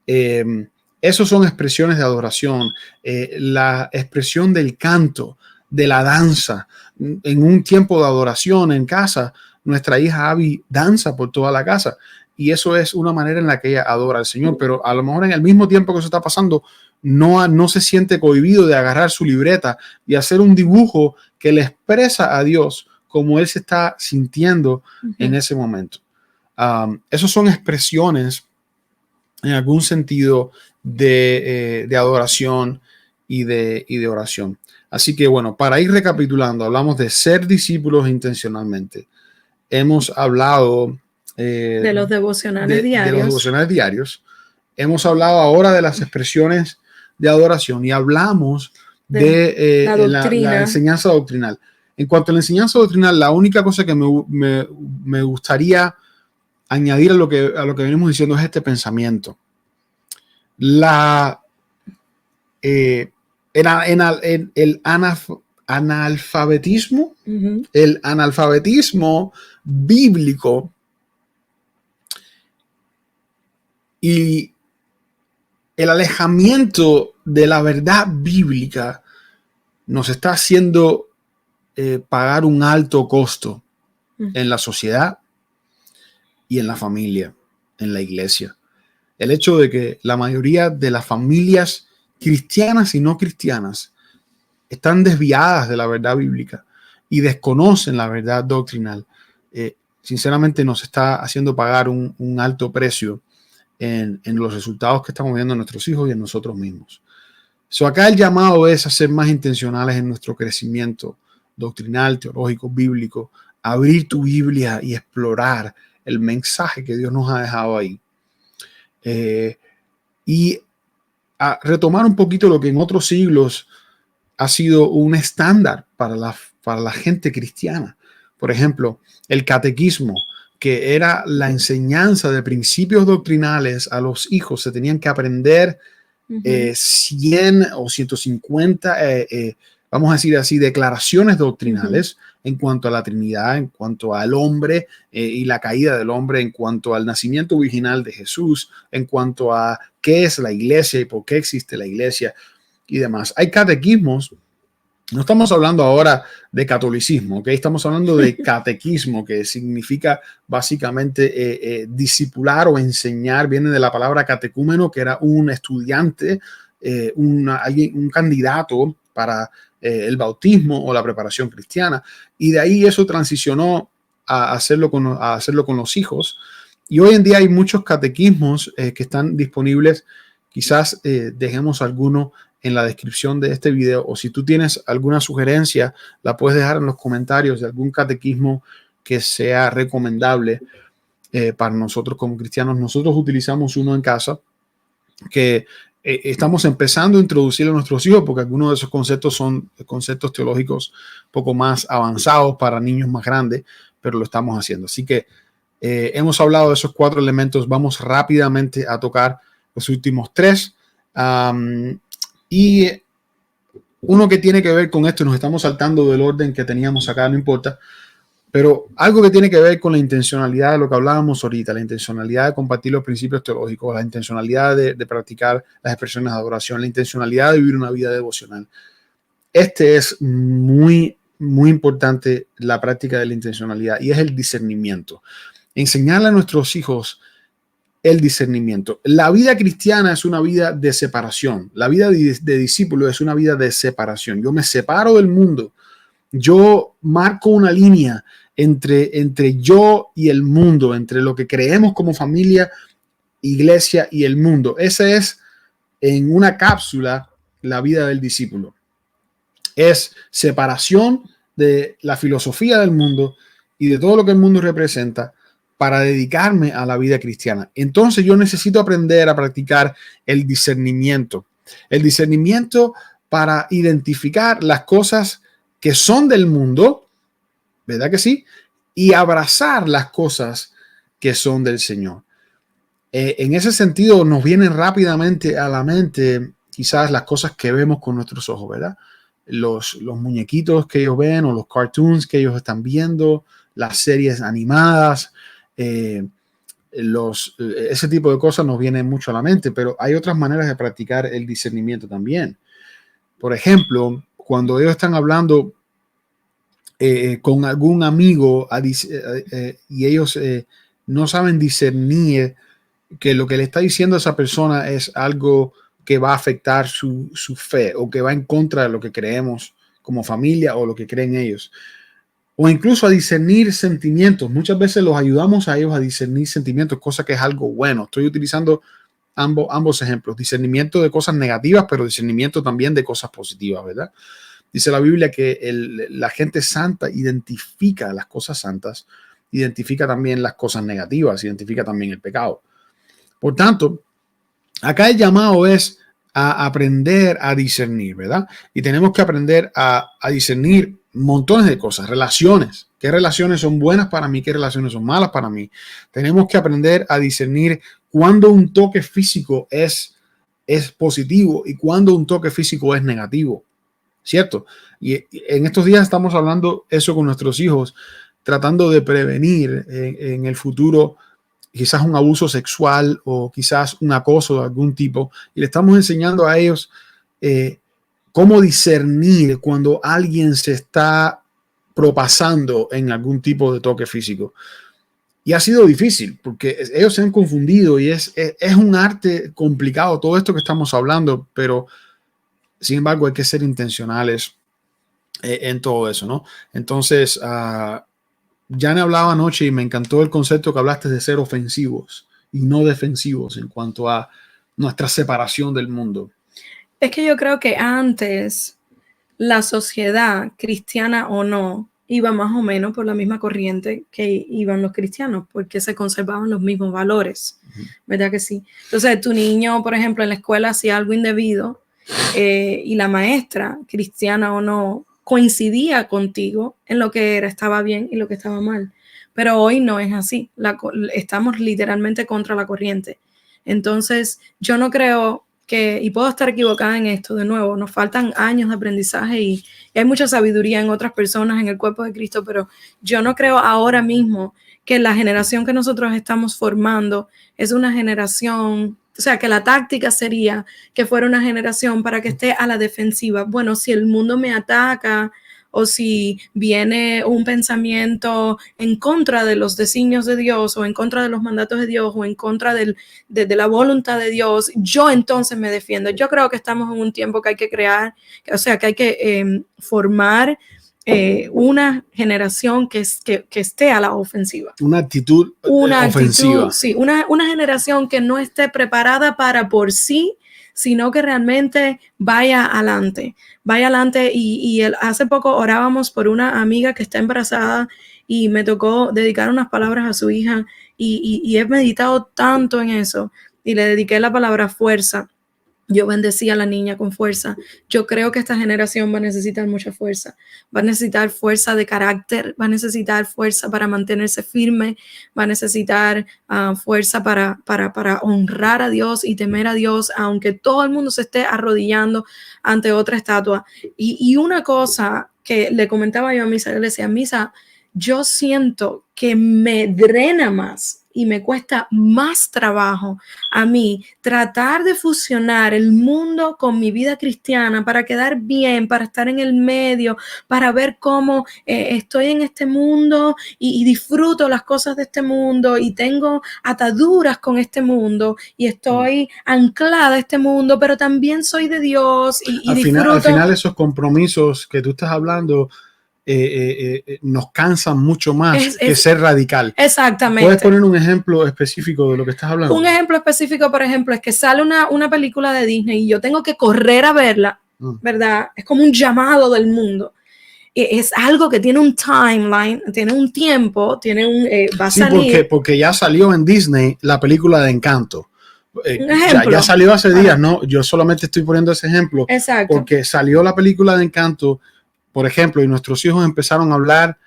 Esos son expresiones de adoración. La expresión del canto, de la danza. En un tiempo de adoración en casa, nuestra hija Abby danza por toda la casa. Y eso es una manera en la que ella adora al Señor. Pero a lo mejor en el mismo tiempo que eso está pasando, no se siente cohibido de agarrar su libreta y hacer un dibujo que le expresa a Dios como Él se está sintiendo en ese momento. Esos son expresiones en algún sentido de adoración y de oración. Así que bueno, para ir recapitulando, hablamos de ser discípulos intencionalmente. Hemos hablado de los devocionales diarios. De los devocionales diarios. Hemos hablado ahora de las expresiones de adoración y hablamos de la enseñanza doctrinal. En cuanto a la enseñanza doctrinal, la única cosa que me gustaría añadir a lo que venimos diciendo es este pensamiento. El analfabetismo, el analfabetismo bíblico y el alejamiento de la verdad bíblica nos está haciendo pagar un alto costo en la sociedad y en la familia, en la iglesia. El hecho de que la mayoría de las familias cristianas y no cristianas están desviadas de la verdad bíblica y desconocen la verdad doctrinal, sinceramente nos está haciendo pagar un alto precio en los resultados que estamos viendo en nuestros hijos y en nosotros mismos. Acá el llamado es a ser más intencionales en nuestro crecimiento doctrinal, teológico, bíblico, abrir tu Biblia y explorar el mensaje que Dios nos ha dejado ahí. Y a retomar un poquito lo que en otros siglos ha sido un estándar para la gente cristiana. Por ejemplo, el catequismo, que era la enseñanza de principios doctrinales a los hijos. Se tenían que aprender 100 o 150, vamos a decir así, declaraciones doctrinales en cuanto a la Trinidad, en cuanto al hombre y la caída del hombre, en cuanto al nacimiento original de Jesús, en cuanto a qué es la iglesia y por qué existe la iglesia y demás. Hay catequismos. No estamos hablando ahora de catolicismo, ¿ok? Estamos hablando de catequismo, que significa básicamente discipular o enseñar. Viene de la palabra catecúmeno, que era un estudiante, un candidato para el bautismo o la preparación cristiana. Y de ahí eso transicionó a hacerlo con los hijos. Y hoy en día hay muchos catequismos que están disponibles. Quizás dejemos alguno en la descripción de este video, o si tú tienes alguna sugerencia, la puedes dejar en los comentarios de algún catequismo que sea recomendable para nosotros como cristianos. Nosotros utilizamos uno en casa que estamos empezando a introducirlo a nuestros hijos, porque algunos de esos conceptos son conceptos teológicos un poco más avanzados para niños más grandes, pero lo estamos haciendo. Así que hemos hablado de esos 4 elementos. Vamos rápidamente a tocar los últimos 3. Y uno que tiene que ver con esto, nos estamos saltando del orden que teníamos acá, no importa, pero algo que tiene que ver con la intencionalidad de lo que hablábamos ahorita, la intencionalidad de compartir los principios teológicos, la intencionalidad de practicar las expresiones de adoración, la intencionalidad de vivir una vida devocional. Es muy, muy importante, la práctica de la intencionalidad, y es el discernimiento. Enseñarle a nuestros hijos el discernimiento. La vida cristiana es una vida de separación. La vida de discípulo es una vida de separación. Yo me separo del mundo. Yo marco una línea entre yo y el mundo, entre lo que creemos como familia, iglesia y el mundo. Esa es, en una cápsula, la vida del discípulo. Es separación de la filosofía del mundo y de todo lo que el mundo representa, para dedicarme a la vida cristiana. Entonces yo necesito aprender a practicar el discernimiento. El discernimiento para identificar las cosas que son del mundo, ¿verdad que sí? Y abrazar las cosas que son del Señor. En ese sentido nos vienen rápidamente a la mente quizás las cosas que vemos con nuestros ojos, ¿verdad? Los muñequitos que ellos ven o los cartoons que ellos están viendo, las series animadas, ese tipo de cosas nos vienen mucho a la mente, pero hay otras maneras de practicar el discernimiento también. Por ejemplo, cuando ellos están hablando con algún amigo y ellos no saben discernir que lo que le está diciendo a esa persona es algo que va a afectar su fe, o que va en contra de lo que creemos como familia o lo que creen ellos. O incluso a discernir sentimientos. Muchas veces los ayudamos a ellos a discernir sentimientos, cosa que es algo bueno. Estoy utilizando ambos ejemplos. Discernimiento de cosas negativas, pero discernimiento también de cosas positivas, ¿verdad? Dice la Biblia que la gente santa identifica las cosas santas, identifica también las cosas negativas, identifica también el pecado. Por tanto, acá el llamado es a aprender a discernir, ¿verdad? Y tenemos que aprender a discernir montones de cosas, relaciones. ¿Qué relaciones son buenas para mí? ¿Qué relaciones son malas para mí? Tenemos que aprender a discernir cuándo un toque físico es positivo y cuándo un toque físico es negativo, ¿cierto? Y en estos días estamos hablando eso con nuestros hijos, tratando de prevenir en el futuro quizás un abuso sexual o quizás un acoso de algún tipo. Y le estamos enseñando a ellos cómo discernir cuando alguien se está propasando en algún tipo de toque físico. Y ha sido difícil porque ellos se han confundido y es un arte complicado todo esto que estamos hablando, pero sin embargo hay que ser intencionales en todo eso, ¿no? Entonces, Jane hablaba anoche y me encantó el concepto que hablaste de ser ofensivos y no defensivos en cuanto a nuestra separación del mundo. Es que yo creo que antes la sociedad, cristiana o no, iba más o menos por la misma corriente que iban los cristianos, porque se conservaban los mismos valores, ¿verdad que sí? Entonces, tu niño, por ejemplo, en la escuela hacía algo indebido y la maestra, cristiana o no, coincidía contigo en lo que estaba bien y lo que estaba mal. Pero hoy no es así. Estamos literalmente contra la corriente. Entonces, yo no creo que, y puedo estar equivocada en esto, de nuevo, nos faltan años de aprendizaje y hay mucha sabiduría en otras personas en el cuerpo de Cristo, pero yo no creo ahora mismo que la generación que nosotros estamos formando es una generación, o sea, que la táctica sería que fuera una generación para que esté a la defensiva. Bueno, si el mundo me ataca o si viene un pensamiento en contra de los designios de Dios o en contra de los mandatos de Dios o en contra de la voluntad de Dios, yo entonces me defiendo. Yo creo que estamos en un tiempo que hay que crear, o sea, que hay que formar una generación que esté a la ofensiva. Una actitud ofensiva. Actitud, sí, una generación que no esté preparada para por sí, sino que realmente vaya adelante. Y hace poco orábamos por una amiga que está embarazada y me tocó dedicar unas palabras a su hija y he meditado tanto en eso y le dediqué la palabra fuerza. Yo bendecí a la niña con fuerza. Yo creo que esta generación va a necesitar mucha fuerza. Va a necesitar fuerza de carácter, va a necesitar fuerza para mantenerse firme, va a necesitar fuerza para honrar a Dios y temer a Dios, aunque todo el mundo se esté arrodillando ante otra estatua. Y una cosa que le comentaba yo a Misa, yo le decía, Misa, yo siento que me drena más y me cuesta más trabajo a mí tratar de fusionar el mundo con mi vida cristiana para quedar bien, para estar en el medio, para ver cómo estoy en este mundo y disfruto las cosas de este mundo y tengo ataduras con este mundo y estoy anclada a este mundo, pero también soy de Dios y disfruto. Al final esos compromisos que tú estás hablando nos cansan mucho más que ser radical. Exactamente. ¿Puedes poner un ejemplo específico de lo que estás hablando? Un ejemplo específico, por ejemplo, es que sale una película de Disney y yo tengo que correr a verla, ¿verdad? Es como un llamado del mundo. Es algo que tiene un timeline, tiene un tiempo, va a salir. Porque ya salió en Disney la película de Encanto. Ya salió hace días, ¿no? Yo solamente estoy poniendo ese ejemplo. Exacto. Porque salió la película de Encanto, por ejemplo, y nuestros hijos empezaron a hablar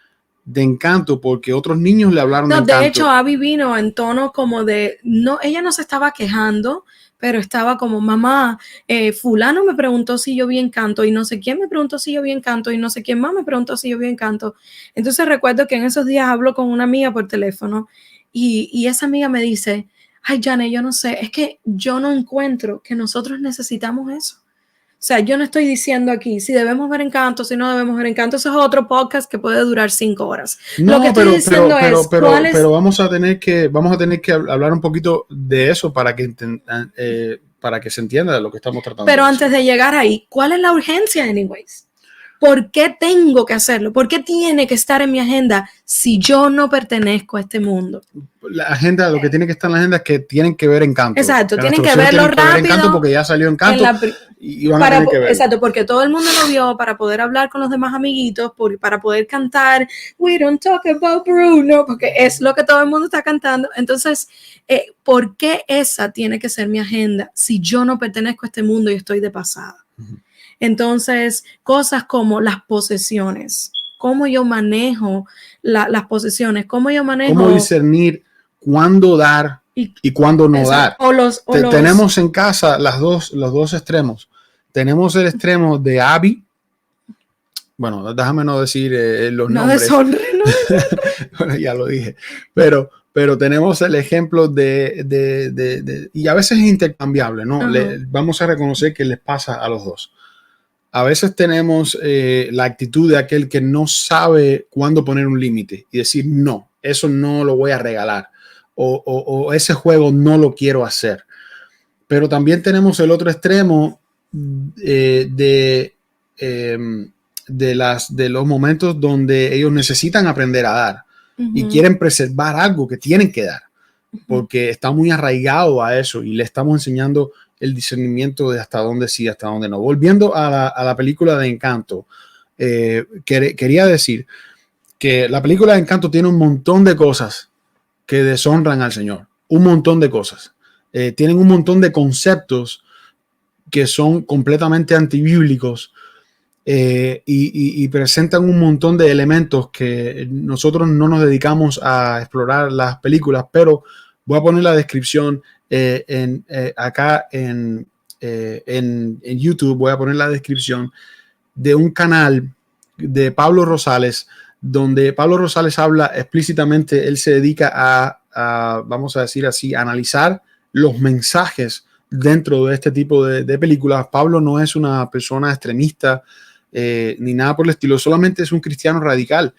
de Encanto porque otros niños le hablaron de Encanto. De hecho, Abby vino en tono como ella no se estaba quejando, pero estaba como, mamá, fulano me preguntó si yo vi Encanto y no sé quién me preguntó si yo vi Encanto y no sé quién más me preguntó si yo vi Encanto. Entonces recuerdo que en esos días hablo con una amiga por teléfono y esa amiga me dice, ay, Jane, yo no sé, es que yo no encuentro que nosotros necesitamos eso. O sea, yo no estoy diciendo aquí si debemos ver Encanto, si no debemos ver Encanto. Eso es otro podcast que puede durar 5 horas. No, lo que estoy diciendo pero vamos a tener que hablar un poquito de eso para que se entienda de lo que estamos tratando. Pero antes de llegar ahí, ¿cuál es la urgencia, anyways? ¿Por qué tengo que hacerlo? ¿Por qué tiene que estar en mi agenda si yo no pertenezco a este mundo? La agenda, lo que tiene que estar en la agenda es que tienen que ver Encanto. Exacto, tienen que verlo rápido. Encanto porque ya salió Encanto y van a tener que verlo. Exacto, porque todo el mundo lo vio para poder hablar con los demás amiguitos, para poder cantar We Don't Talk About Bruno, porque es lo que todo el mundo está cantando. Entonces, ¿por qué esa tiene que ser mi agenda si yo no pertenezco a este mundo y estoy de pasada? Entonces, cosas como las posesiones, cómo yo manejo las posesiones, cómo discernir cuándo dar y cuándo no dar. Tenemos en casa los dos extremos. Tenemos el extremo de Abby. Bueno, déjame no decir los nombres. Bueno, ya lo dije. Pero tenemos el ejemplo y a veces es intercambiable, ¿no? Vamos a reconocer que les pasa a los dos. A veces tenemos la actitud de aquel que no sabe cuándo poner un límite y decir, no, eso no lo voy a regalar o ese juego no lo quiero hacer. Pero también tenemos el otro extremo de los momentos donde ellos necesitan aprender a dar. y quieren preservar algo que tienen que dar, porque está muy arraigado a eso y le estamos enseñando el discernimiento de hasta dónde sí, hasta dónde no. Volviendo a la película de Encanto, quería decir que la película de Encanto tiene un montón de cosas que deshonran al Señor, un montón de cosas. Tienen un montón de conceptos que son completamente antibíblicos y presentan un montón de elementos que nosotros no nos dedicamos a explorar las películas, pero voy a poner la descripción acá en YouTube, voy a poner la descripción de un canal de Pablo Rosales, donde Pablo Rosales habla explícitamente, él se dedica vamos a decir así, a analizar los mensajes dentro de este tipo de películas. Pablo no es una persona extremista ni nada por el estilo, solamente es un cristiano radical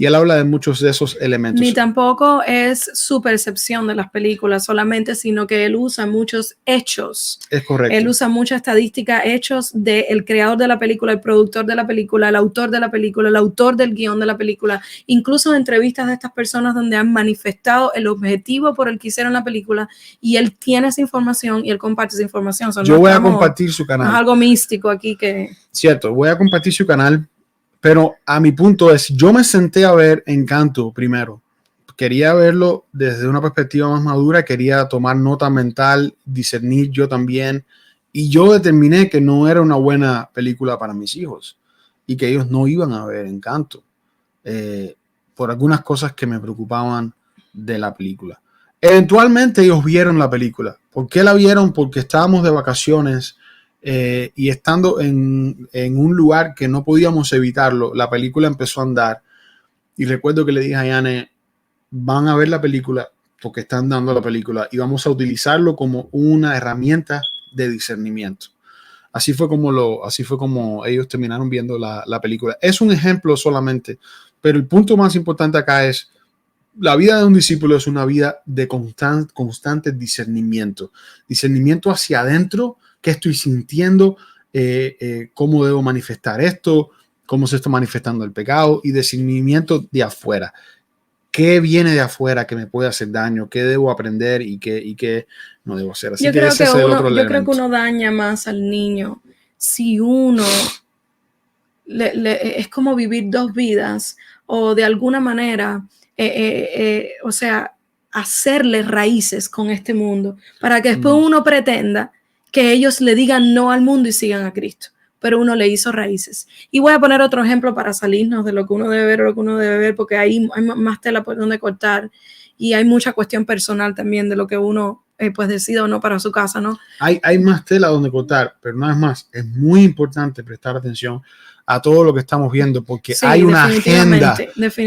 y él habla de muchos de esos elementos. Ni tampoco es su percepción de las películas solamente, sino que él usa muchos hechos. Es correcto. Él usa mucha estadística, hechos del creador de la película, el productor de la película, el autor de la película, el autor del guión de la película, incluso entrevistas de estas personas donde han manifestado el objetivo por el que hicieron la película, y él tiene esa información y él comparte esa información. Yo voy a compartir su canal. Es algo místico aquí que... Cierto, voy a compartir su canal. Pero a mi punto es, yo me senté a ver Encanto primero. Quería verlo desde una perspectiva más madura, quería tomar nota mental, discernir yo también. Y yo determiné que no era una buena película para mis hijos y que ellos no iban a ver Encanto por algunas cosas que me preocupaban de la película. Eventualmente ellos vieron la película. ¿Por qué la vieron? Porque estábamos de vacaciones. Y estando en un lugar que no podíamos evitarlo, la película empezó a andar y recuerdo que le dije a Yane, van a ver la película porque están dando la película y vamos a utilizarlo como una herramienta de discernimiento. Así fue como ellos terminaron viendo la película. Es un ejemplo solamente, pero el punto más importante acá es la vida de un discípulo es una vida de constante discernimiento hacia adentro. ¿Qué estoy sintiendo? ¿Cómo debo manifestar esto? ¿Cómo se está manifestando el pecado? Y discernimiento de afuera. ¿Qué viene de afuera que me puede hacer daño? ¿Qué debo aprender y qué no debo hacer? Así yo que creo ese que es el otro elemento. Yo creo que uno daña más al niño si uno es como vivir dos vidas o de alguna manera, o sea, hacerle raíces con este mundo para que después uno pretenda que ellos le digan no al mundo y sigan a Cristo, pero uno le hizo raíces. Y voy a poner otro ejemplo para salirnos de lo que uno debe ver o lo que uno debe ver, porque hay más tela por donde cortar y hay mucha cuestión personal también de lo que uno pues decida o no para su casa, ¿no? Hay más tela donde cortar, pero una vez más, es muy importante prestar atención a todo lo que estamos viendo, porque sí, hay una agenda,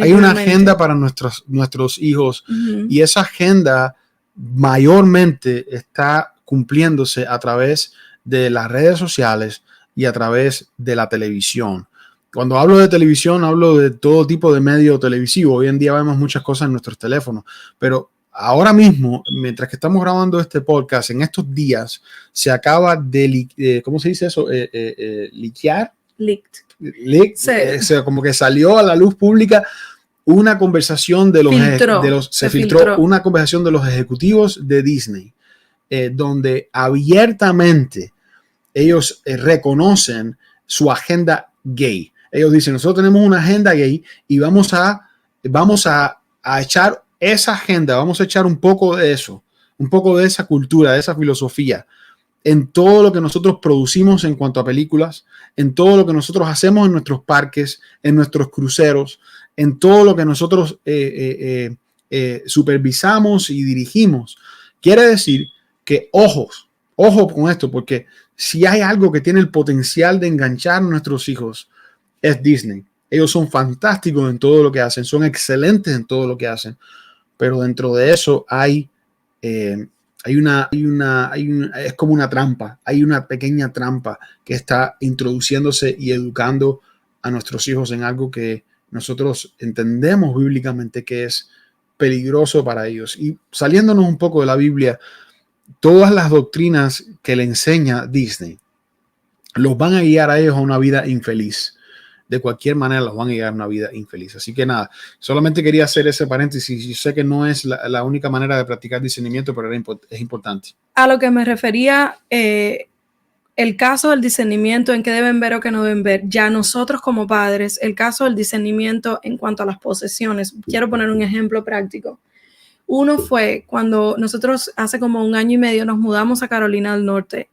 hay una agenda para nuestros hijos y esa agenda mayormente está cumpliéndose a través de las redes sociales y a través de la televisión. Cuando hablo de televisión, hablo de todo tipo de medio televisivo. Hoy en día vemos muchas cosas en nuestros teléfonos, pero ahora mismo, mientras que estamos grabando este podcast, en estos días se acaba de, ¿cómo se dice eso? Liquear. Sí. O sea, como que salió a la luz pública una conversación se filtró una conversación de los ejecutivos de Disney, donde abiertamente ellos reconocen su agenda gay. Ellos dicen, nosotros tenemos una agenda gay y vamos a echar esa agenda, vamos a echar un poco de eso, un poco de esa cultura, de esa filosofía en todo lo que nosotros producimos en cuanto a películas, en todo lo que nosotros hacemos en nuestros parques, en nuestros cruceros, en todo lo que nosotros supervisamos y dirigimos. Quiere decir que ojo con esto, porque si hay algo que tiene el potencial de enganchar a nuestros hijos, es Disney. Ellos son fantásticos en todo lo que hacen, son excelentes en todo lo que hacen, pero dentro de eso es como una trampa, hay una pequeña trampa que está introduciéndose y educando a nuestros hijos en algo que nosotros entendemos bíblicamente que es peligroso para ellos. Y saliéndonos un poco de la Biblia, todas las doctrinas que le enseña Disney los van a guiar a ellos a una vida infeliz. de cualquier manera los van a llevar a una vida infeliz. Así que nada, solamente quería hacer ese paréntesis. Yo sé que no es la única manera de practicar discernimiento, pero es importante. A lo que me refería, el caso del discernimiento en qué deben ver o qué no deben ver, ya nosotros como padres, el caso del discernimiento en cuanto a las posesiones, quiero poner un ejemplo práctico. Uno fue cuando nosotros hace como 1 año y medio nos mudamos a Carolina del Norte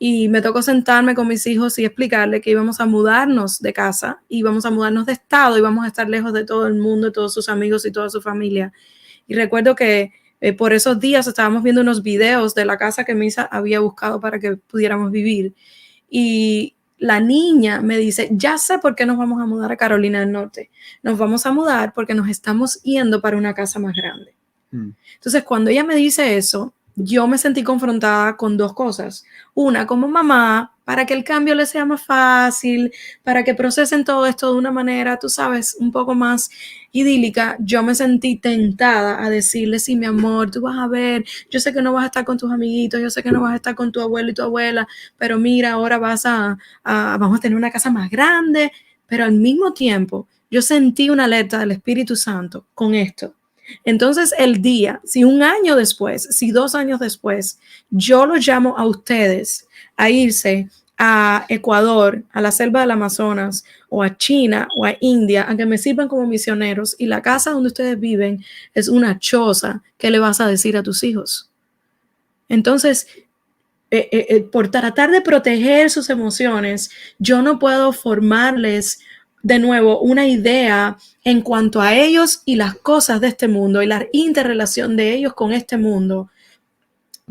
y me tocó sentarme con mis hijos y explicarle que íbamos a mudarnos de casa, íbamos a mudarnos de estado, íbamos a estar lejos de todo el mundo, de todos sus amigos y toda su familia. Y recuerdo que por esos días estábamos viendo unos videos de la casa que Misa había buscado para que pudiéramos vivir. Y la niña me dice, ya sé por qué nos vamos a mudar a Carolina del Norte. Nos vamos a mudar porque nos estamos yendo para una casa más grande. Entonces, cuando ella me dice eso, yo me sentí confrontada con 2 cosas. Una, como mamá, para que el cambio les sea más fácil, para que procesen todo esto de una manera, tú sabes, un poco más idílica, yo me sentí tentada a decirle, sí, mi amor, tú vas a ver, yo sé que no vas a estar con tus amiguitos, yo sé que no vas a estar con tu abuelo y tu abuela, pero mira, ahora vamos a tener una casa más grande, pero al mismo tiempo yo sentí una alerta del Espíritu Santo con esto. Entonces el día, si 1 año después, si 2 años después, yo los llamo a ustedes a irse a Ecuador, a la selva del Amazonas, o a China, o a India, a que me sirvan como misioneros, y la casa donde ustedes viven es una choza, ¿qué le vas a decir a tus hijos? Entonces, por tratar de proteger sus emociones, yo no puedo formarles de nuevo una idea en cuanto a ellos y las cosas de este mundo y la interrelación de ellos con este mundo,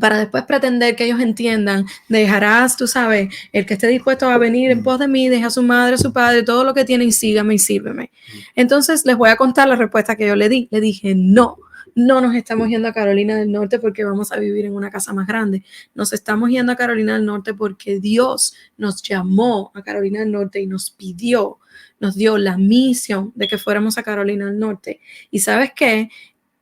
para después pretender que ellos entiendan, dejarás, tú sabes, el que esté dispuesto a venir en pos de mí, deja a su madre, a su padre, todo lo que tiene y sígame y sírveme. Entonces les voy a contar la respuesta que yo le di. Le dije, no nos estamos yendo a Carolina del Norte porque vamos a vivir en una casa más grande. Nos estamos yendo a Carolina del Norte porque Dios nos llamó a Carolina del Norte y nos dio la misión de que fuéramos a Carolina del Norte. ¿Y sabes qué?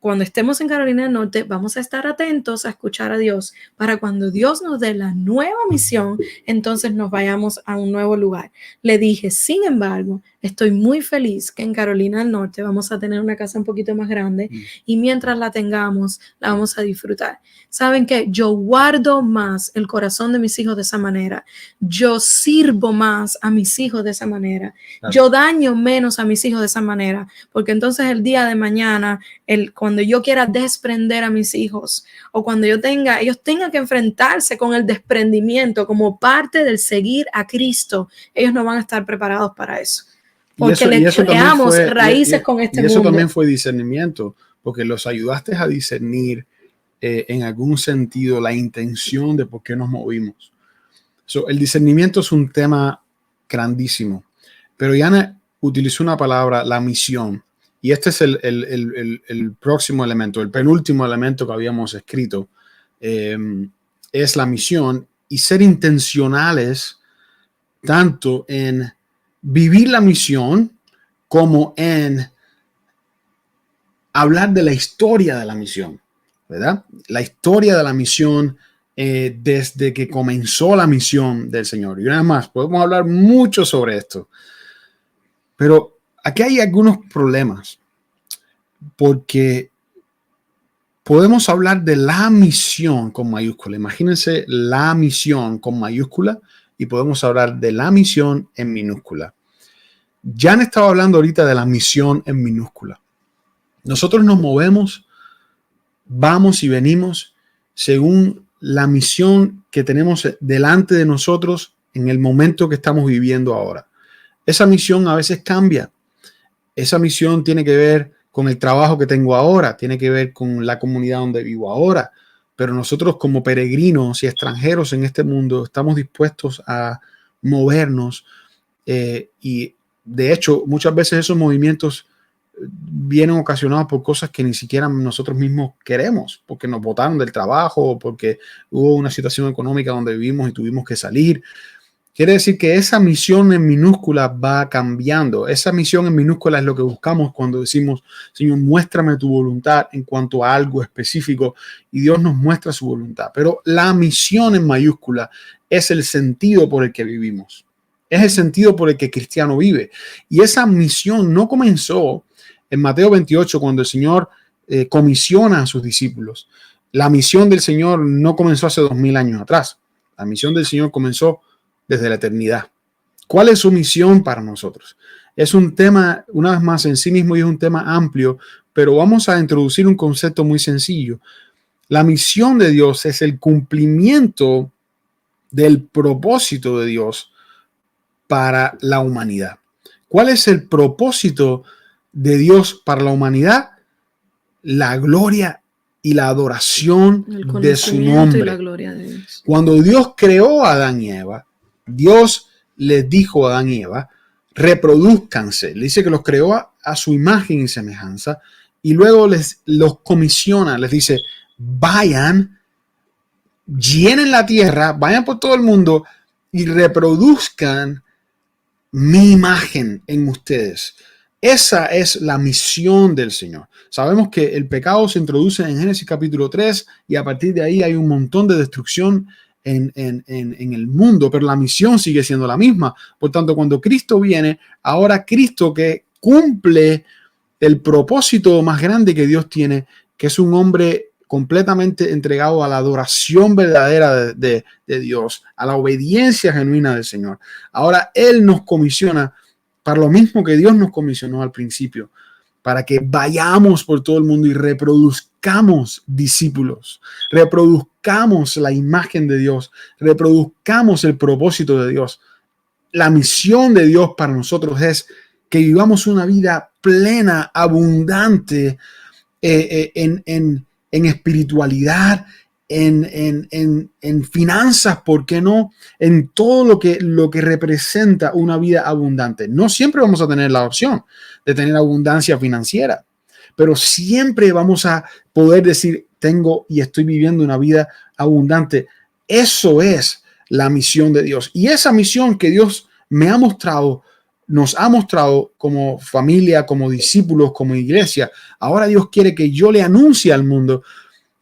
Cuando estemos en Carolina del Norte, vamos a estar atentos a escuchar a Dios para cuando Dios nos dé la nueva misión, entonces nos vayamos a un nuevo lugar. Le dije, sin embargo, estoy muy feliz que en Carolina del Norte vamos a tener una casa un poquito más grande y mientras la tengamos, la vamos a disfrutar. ¿Saben qué? Yo guardo más el corazón de mis hijos de esa manera. Yo sirvo más a mis hijos de esa manera. Claro. Yo daño menos a mis hijos de esa manera, porque entonces el día de mañana, cuando yo quiera desprender a mis hijos o cuando ellos tengan que enfrentarse con el desprendimiento como parte del seguir a Cristo, ellos no van a estar preparados para eso. Porque les creamos raíces con este mundo. Y eso también fue discernimiento, porque los ayudaste a discernir en algún sentido la intención de por qué nos movimos. El discernimiento es un tema grandísimo, pero Yana utilizó una palabra, la misión, y este es el próximo elemento, el penúltimo elemento que habíamos escrito, es la misión y ser intencionales tanto en vivir la misión como en hablar de la historia de la misión, ¿verdad? La historia de la misión desde que comenzó la misión del Señor. Y una vez más, podemos hablar mucho sobre esto, pero aquí hay algunos problemas, porque podemos hablar de la misión con mayúscula. Imagínense la misión con mayúscula y podemos hablar de la misión en minúscula. Jan estaba hablando ahorita de la misión en minúscula. Nosotros nos movemos, vamos y venimos según la misión que tenemos delante de nosotros en el momento que estamos viviendo ahora. Esa misión a veces cambia. Esa misión tiene que ver con el trabajo que tengo ahora, tiene que ver con la comunidad donde vivo ahora. Pero nosotros como peregrinos y extranjeros en este mundo estamos dispuestos a movernos y de hecho, muchas veces esos movimientos vienen ocasionados por cosas que ni siquiera nosotros mismos queremos, porque nos botaron del trabajo o porque hubo una situación económica donde vivimos y tuvimos que salir. Quiere decir que esa misión en minúscula va cambiando. Esa misión en minúscula es lo que buscamos cuando decimos, Señor, muéstrame tu voluntad en cuanto a algo específico, y Dios nos muestra su voluntad. Pero la misión en mayúscula es el sentido por el que vivimos. Es el sentido por el que el cristiano vive. Y esa misión no comenzó en Mateo 28 cuando el Señor comisiona a sus discípulos. La misión del Señor no comenzó hace 2000 años atrás. La misión del Señor comenzó desde la eternidad. ¿Cuál es su misión para nosotros? Es un tema, una vez más, en sí mismo y es un tema amplio, pero vamos a introducir un concepto muy sencillo. La misión de Dios es el cumplimiento del propósito de Dios para la humanidad. ¿Cuál es el propósito de Dios para la humanidad? La gloria y la adoración de su nombre. Y la gloria de Dios. Cuando Dios creó a Adán y Eva, Dios les dijo a Adán y Eva, reproduzcanse. Le dice que los creó a su imagen y semejanza y luego los comisiona, les dice, vayan, llenen la tierra, vayan por todo el mundo y reproduzcan mi imagen en ustedes. Esa es la misión del Señor. Sabemos que el pecado se introduce en Génesis capítulo 3 y a partir de ahí hay un montón de destrucción en el mundo, pero la misión sigue siendo la misma. Por tanto, cuando Cristo viene, ahora Cristo que cumple el propósito más grande que Dios tiene, que es un hombre completamente entregado a la adoración verdadera de Dios, a la obediencia genuina del Señor. Ahora Él nos comisiona para lo mismo que Dios nos comisionó al principio, para que vayamos por todo el mundo y reproduzcamos discípulos, reproduzcamos la imagen de Dios, reproduzcamos el propósito de Dios. La misión de Dios para nosotros es que vivamos una vida plena, abundante en espiritualidad, en finanzas, ¿por qué no? En todo lo que representa una vida abundante. No siempre vamos a tener la opción de tener abundancia financiera, pero siempre vamos a poder decir, tengo y estoy viviendo una vida abundante. Eso es la misión de Dios. Y esa misión que Dios me ha mostrado, nos ha mostrado como familia, como discípulos, como iglesia, ahora Dios quiere que yo le anuncie al mundo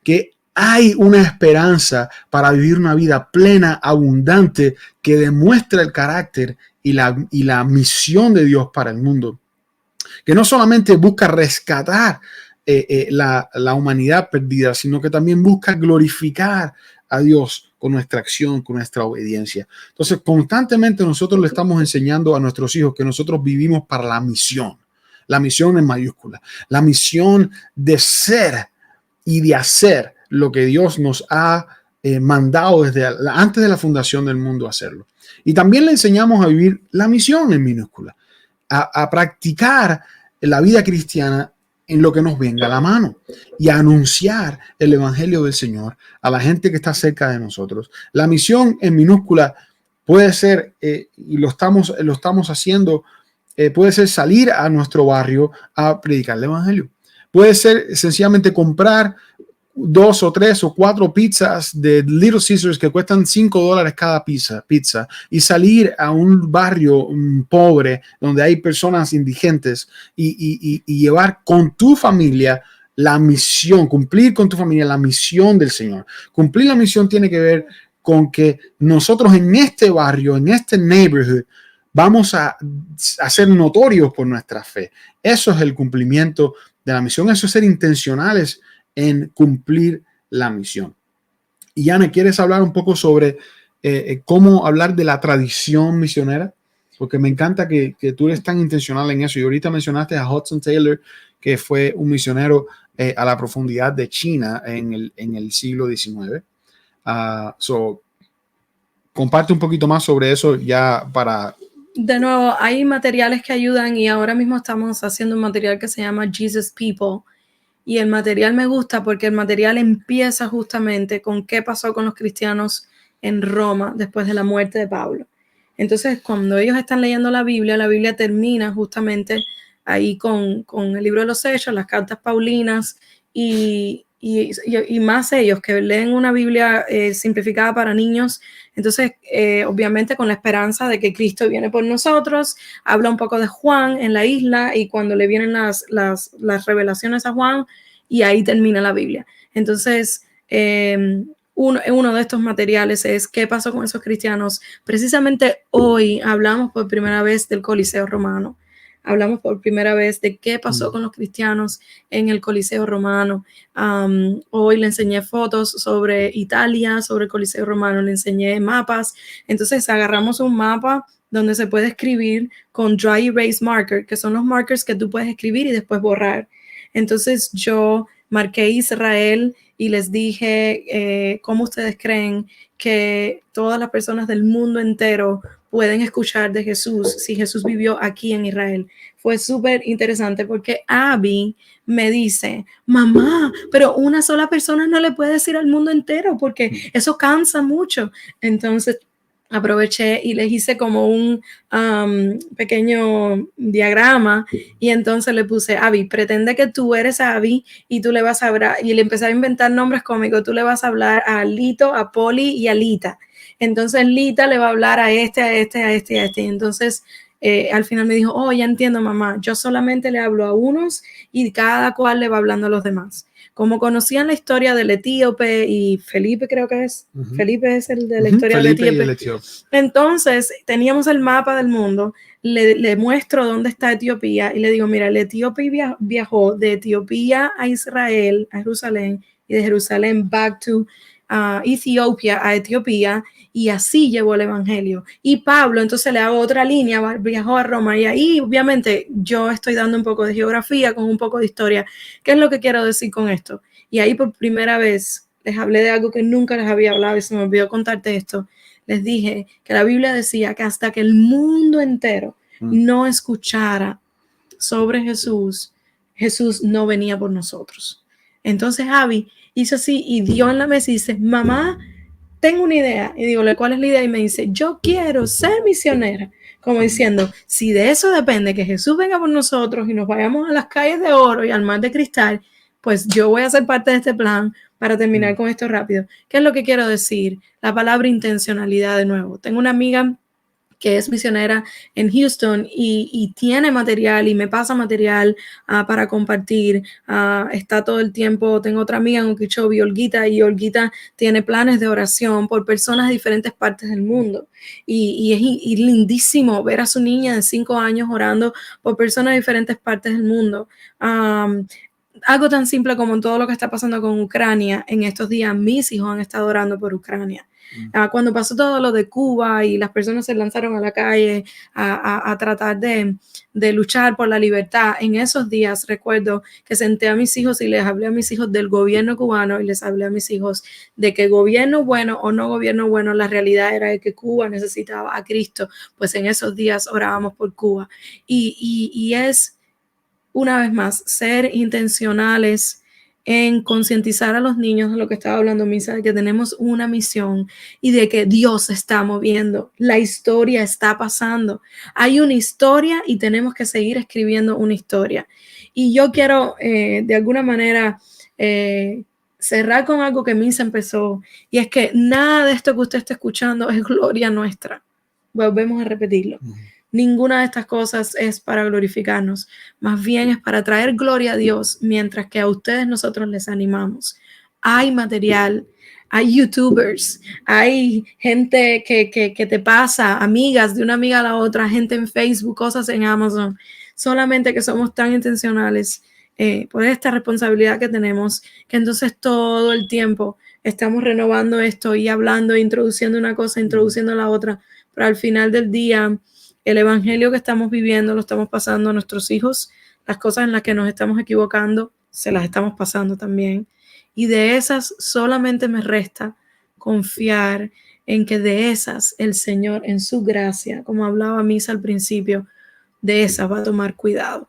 que hay una esperanza para vivir una vida plena, abundante, que demuestra el carácter y la misión de Dios para el mundo. Que no solamente busca rescatar la humanidad perdida, sino que también busca glorificar a Dios con nuestra acción, con nuestra obediencia. Entonces, constantemente nosotros le estamos enseñando a nuestros hijos que nosotros vivimos para la misión en mayúscula, la misión de ser y de hacer lo que Dios nos ha mandado desde antes de la fundación del mundo a hacerlo. Y también le enseñamos a vivir la misión en minúscula, a practicar la vida cristiana en lo que nos venga a la mano y a anunciar el evangelio del Señor a la gente que está cerca de nosotros. La misión en minúscula puede ser, y lo estamos haciendo, puede ser salir a nuestro barrio a predicar el evangelio. Puede ser sencillamente comprar 2 o 3 o 4 pizzas de Little Caesars que cuestan $5 cada pizza y salir a un barrio pobre donde hay personas indigentes y llevar con tu familia la misión, cumplir con tu familia la misión del Señor. Cumplir la misión tiene que ver con que nosotros en este barrio, en este neighborhood, vamos a ser notorios por nuestra fe. Eso es el cumplimiento de la misión, eso es ser intencionales en cumplir la misión. Y Yana, ¿quieres hablar un poco sobre cómo hablar de la tradición misionera? Porque me encanta que tú eres tan intencional en eso. Y ahorita mencionaste a Hudson Taylor, que fue un misionero a la profundidad de China en el siglo XIX. Comparte un poquito más sobre eso ya para... De nuevo, hay materiales que ayudan y ahora mismo estamos haciendo un material que se llama Jesus People. Y el material me gusta porque el material empieza justamente con qué pasó con los cristianos en Roma después de la muerte de Pablo. Entonces, cuando ellos están leyendo la Biblia termina justamente ahí con el libro de los Hechos, las cartas paulinas y más ellos que leen una Biblia simplificada para niños. Entonces, obviamente con la esperanza de que Cristo viene por nosotros, habla un poco de Juan en la isla y cuando le vienen las revelaciones a Juan y ahí termina la Biblia. Entonces, uno de estos materiales es qué pasó con esos cristianos. Precisamente hoy hablamos por primera vez del Coliseo Romano. Hablamos por primera vez de qué pasó con los cristianos en el Coliseo Romano. Hoy le enseñé fotos sobre Italia, sobre el Coliseo Romano, le enseñé mapas. Entonces agarramos un mapa donde se puede escribir con dry erase marker, que son los markers que tú puedes escribir y después borrar. Entonces yo marqué Israel y les dije cómo ustedes creen que todas las personas del mundo entero pueden escuchar de Jesús si Jesús vivió aquí en Israel. Fue súper interesante porque Abby me dice, mamá, pero una sola persona no le puede decir al mundo entero porque eso cansa mucho. Entonces aproveché y les hice como un pequeño diagrama y entonces le puse, Abby, pretende que tú eres Abby y tú le vas a hablar, y le empecé a inventar nombres cómicos, tú le vas a hablar a Lito, a Poli y a Lita. Entonces Lita le va a hablar a este, a este, a este, a este. Y entonces al final me dijo, oh, ya entiendo, mamá, yo solamente le hablo a unos y cada cual le va hablando a los demás. Como conocían la historia del etíope y Felipe, creo que es. Felipe es el de la historia del etíope. Entonces, teníamos el mapa del mundo, le muestro dónde está Etiopía y le digo, mira, el etíope viajó de Etiopía a Israel, a Jerusalén, y de Jerusalén back to Etiopía, a Etiopía, y así llevó el evangelio. Y Pablo, entonces le hago otra línea, viajó a Roma, y ahí obviamente yo estoy dando un poco de geografía con un poco de historia. ¿Qué es lo que quiero decir con esto? Y ahí por primera vez les hablé de algo que nunca les había hablado y se me olvidó contarte esto. Les dije que la Biblia decía que hasta que el mundo entero no escuchara sobre Jesús, Jesús no venía por nosotros. Entonces Abby hizo así y dio en la mesa y dice, mamá, tengo una idea. Y digo, ¿cuál es la idea? Y me dice, yo quiero ser misionera. Como diciendo, si de eso depende que Jesús venga por nosotros y nos vayamos a las calles de oro y al mar de cristal, pues yo voy a ser parte de este plan para terminar con esto rápido. ¿Qué es lo que quiero decir? La palabra intencionalidad de nuevo. Tengo una amiga que es misionera en Houston y tiene material y me pasa material para compartir. Está todo el tiempo, tengo otra amiga en Okeechobee, Olguita, y Olguita tiene planes de oración por personas de diferentes partes del mundo. Y es lindísimo ver a su niña de 5 años orando por personas de diferentes partes del mundo. Algo tan simple como todo lo que está pasando con Ucrania. En estos días mis hijos han estado orando por Ucrania. Cuando pasó todo lo de Cuba y las personas se lanzaron a la calle a tratar de luchar por la libertad, en esos días recuerdo que senté a mis hijos y les hablé a mis hijos del gobierno cubano y les hablé a mis hijos de que gobierno bueno o no gobierno bueno, la realidad era que Cuba necesitaba a Cristo. Pues en esos días orábamos por Cuba y es, una vez más, ser intencionales en concientizar a los niños de lo que estaba hablando Misa, de que tenemos una misión y de que Dios se está moviendo, la historia está pasando, hay una historia y tenemos que seguir escribiendo una historia. Y yo quiero de alguna manera cerrar con algo que Misa empezó, y es que nada de esto que usted está escuchando es gloria nuestra. Volvemos a repetirlo. Ninguna de estas cosas es para glorificarnos, más bien es para traer gloria a Dios, mientras que a ustedes nosotros les animamos. Hay material, hay youtubers, hay gente que te pasa, amigas de una amiga a la otra, gente en Facebook, cosas en Amazon, solamente que somos tan intencionales por esta responsabilidad que tenemos, que entonces todo el tiempo estamos renovando esto y hablando, introduciendo una cosa, introduciendo la otra, pero al final del día, el evangelio que estamos viviendo lo estamos pasando a nuestros hijos, las cosas en las que nos estamos equivocando, se las estamos pasando también. Y de esas solamente me resta confiar en que de esas el Señor en su gracia, como hablaba Misa al principio, de esas va a tomar cuidado.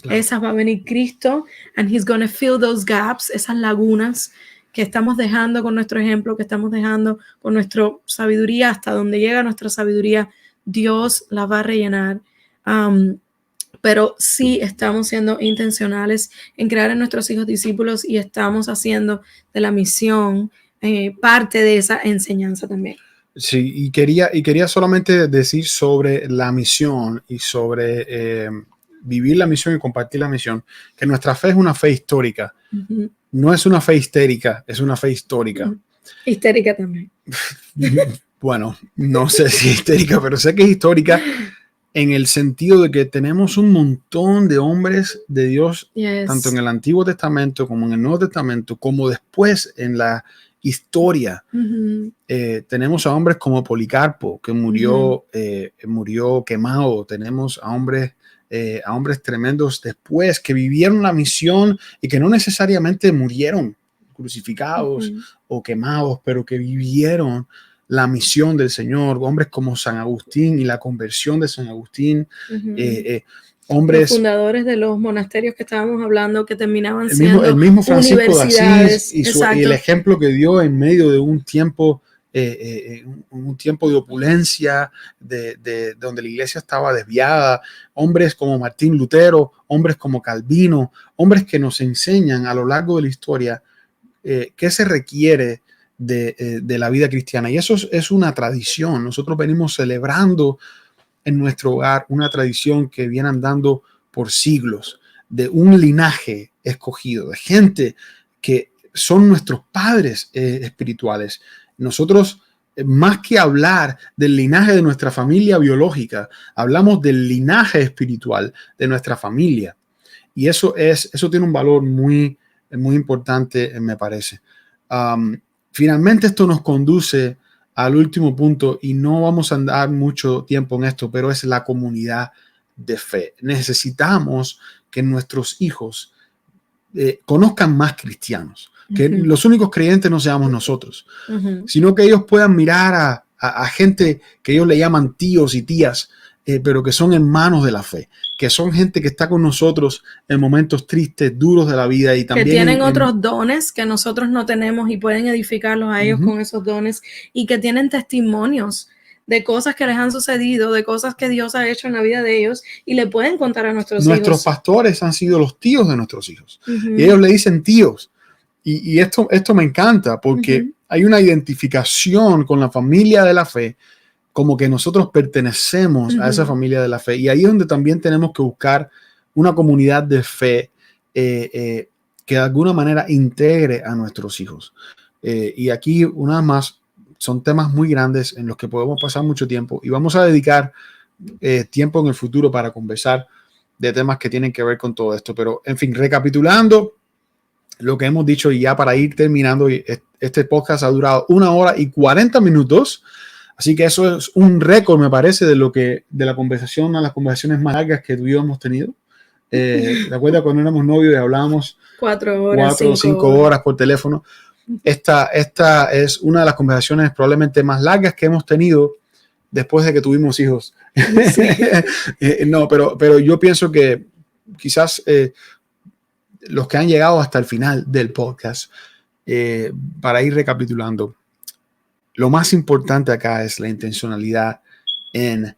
Claro. Esas va a venir Cristo and He's going to fill those gaps, esas lagunas que estamos dejando con nuestro ejemplo, que estamos dejando con nuestra sabiduría, hasta donde llega nuestra sabiduría, Dios la va a rellenar. Pero sí estamos siendo intencionales en crear en nuestros hijos discípulos y estamos haciendo de la misión parte de esa enseñanza también. Sí, y quería solamente decir sobre la misión y sobre vivir la misión y compartir la misión, que nuestra fe es una fe histórica. No es una fe histérica, es una fe histórica. Histérica también. Bueno, no sé si es histérica, pero sé que es histórica en el sentido de que tenemos un montón de hombres de Dios, tanto en el Antiguo Testamento como en el Nuevo Testamento, como después en la historia. Tenemos a hombres como Policarpo, que murió quemado. Tenemos a hombres tremendos después que vivieron la misión y que no necesariamente murieron crucificados o quemados, pero que vivieron la misión del Señor. Hombres como San Agustín y la conversión de San Agustín. Hombres, los fundadores de los monasterios que estábamos hablando, que terminaban siendo el mismo Francisco de Asís y el ejemplo que dio en medio de un tiempo de opulencia, de donde la iglesia estaba desviada. Hombres como Martín Lutero, hombres como Calvino, hombres que nos enseñan a lo largo de la historia qué se requiere de la vida cristiana. Y eso es una tradición. Nosotros venimos celebrando en nuestro hogar una tradición que viene andando por siglos, de un linaje escogido, de gente que son nuestros padres espirituales. Nosotros, más que hablar del linaje de nuestra familia biológica, hablamos del linaje espiritual de nuestra familia. Y eso tiene un valor muy, muy importante, me parece. Finalmente, esto nos conduce al último punto, y no vamos a andar mucho tiempo en esto, pero es la comunidad de fe. Necesitamos que nuestros hijos conozcan más cristianos, que los únicos creyentes no seamos nosotros, sino que ellos puedan mirar a gente que ellos le llaman tíos y tías, pero que son hermanos de la fe, que son gente que está con nosotros en momentos tristes, duros de la vida, y también que tienen otros dones que nosotros no tenemos y pueden edificarlos a ellos con esos dones, y que tienen testimonios de cosas que les han sucedido, de cosas que Dios ha hecho en la vida de ellos, y le pueden contar a nuestros hijos. Nuestros pastores han sido los tíos de nuestros hijos, y ellos le dicen tíos, y esto me encanta porque hay una identificación con la familia de la fe, como que nosotros pertenecemos a esa familia de la fe. Y ahí es donde también tenemos que buscar una comunidad de fe que de alguna manera integre a nuestros hijos. Y aquí, una más, son temas muy grandes en los que podemos pasar mucho tiempo, y vamos a dedicar tiempo en el futuro para conversar de temas que tienen que ver con todo esto. Pero, en fin, recapitulando lo que hemos dicho, y ya para ir terminando, este podcast ha durado 1 hora y 40 minutos. Así que eso es un récord, me parece, de la conversación, a las conversaciones más largas que tú y yo hemos tenido. ¿Te acuerdas cuando éramos novios y hablábamos 4 o 5 horas por teléfono? Esta es una de las conversaciones probablemente más largas que hemos tenido después de que tuvimos hijos. Sí. No, pero yo pienso que quizás los que han llegado hasta el final del podcast, para ir recapitulando, lo más importante acá es la intencionalidad en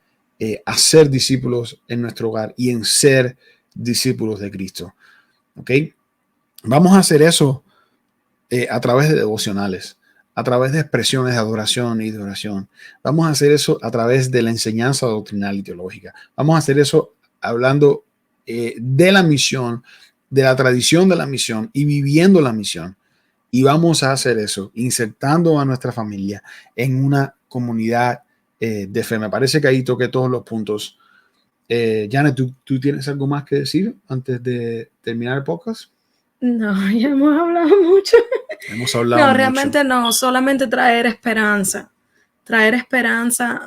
hacer discípulos en nuestro hogar y en ser discípulos de Cristo. ¿Ok? Vamos a hacer eso a través de devocionales, a través de expresiones de adoración y de oración. Vamos a hacer eso a través de la enseñanza doctrinal y teológica. Vamos a hacer eso hablando de la misión, de la tradición de la misión y viviendo la misión. Y vamos a hacer eso, insertando a nuestra familia en una comunidad de fe. Me parece que ahí toqué todos los puntos. Janet, ¿tú tienes algo más que decir antes de terminar el podcast? No, ya hemos hablado mucho. Hemos hablado mucho. Realmente no, solamente traer esperanza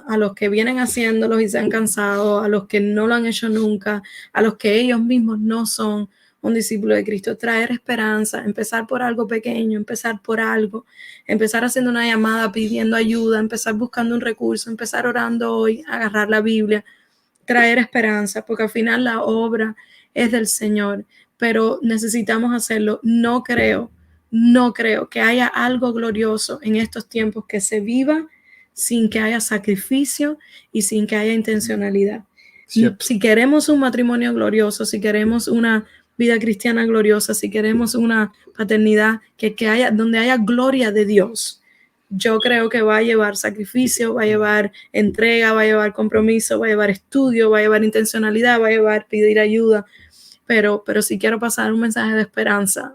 a los que vienen haciéndolos y se han cansado, a los que no lo han hecho nunca, a los que ellos mismos no son un discípulo de Cristo. Traer esperanza, empezar por algo pequeño, empezar haciendo una llamada pidiendo ayuda, empezar buscando un recurso, empezar orando hoy, agarrar la Biblia, traer esperanza, porque al final la obra es del Señor, pero necesitamos hacerlo. No creo que haya algo glorioso en estos tiempos que se viva sin que haya sacrificio y sin que haya intencionalidad. Cierto. Si queremos un matrimonio glorioso, si queremos una vida cristiana gloriosa, si queremos una paternidad que haya, donde haya gloria de Dios, yo creo que va a llevar sacrificio, va a llevar entrega, va a llevar compromiso, va a llevar estudio, va a llevar intencionalidad, va a llevar pedir ayuda. Pero si quiero pasar un mensaje de esperanza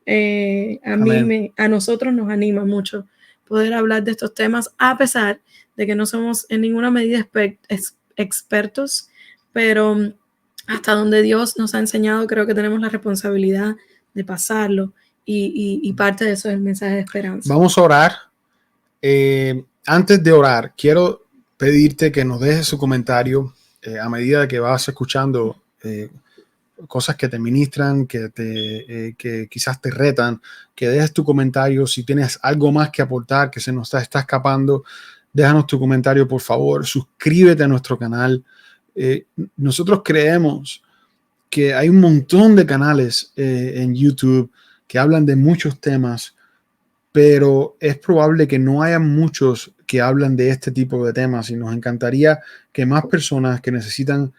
A nosotros nos anima mucho poder hablar de estos temas, a pesar de que no somos en ninguna medida expertos, pero hasta donde Dios nos ha enseñado, creo que tenemos la responsabilidad de pasarlo, y parte de eso es el mensaje de esperanza. Vamos a orar. Antes de orar, quiero pedirte que nos dejes su comentario a medida que vas escuchando cosas que te ministran, que quizás te retan, que dejes tu comentario. Si tienes algo más que aportar que se nos está escapando, déjanos tu comentario, por favor. Suscríbete a nuestro canal. Nosotros creemos que hay un montón de canales en YouTube que hablan de muchos temas, pero es probable que no haya muchos que hablan de este tipo de temas, y nos encantaría que más personas que necesitan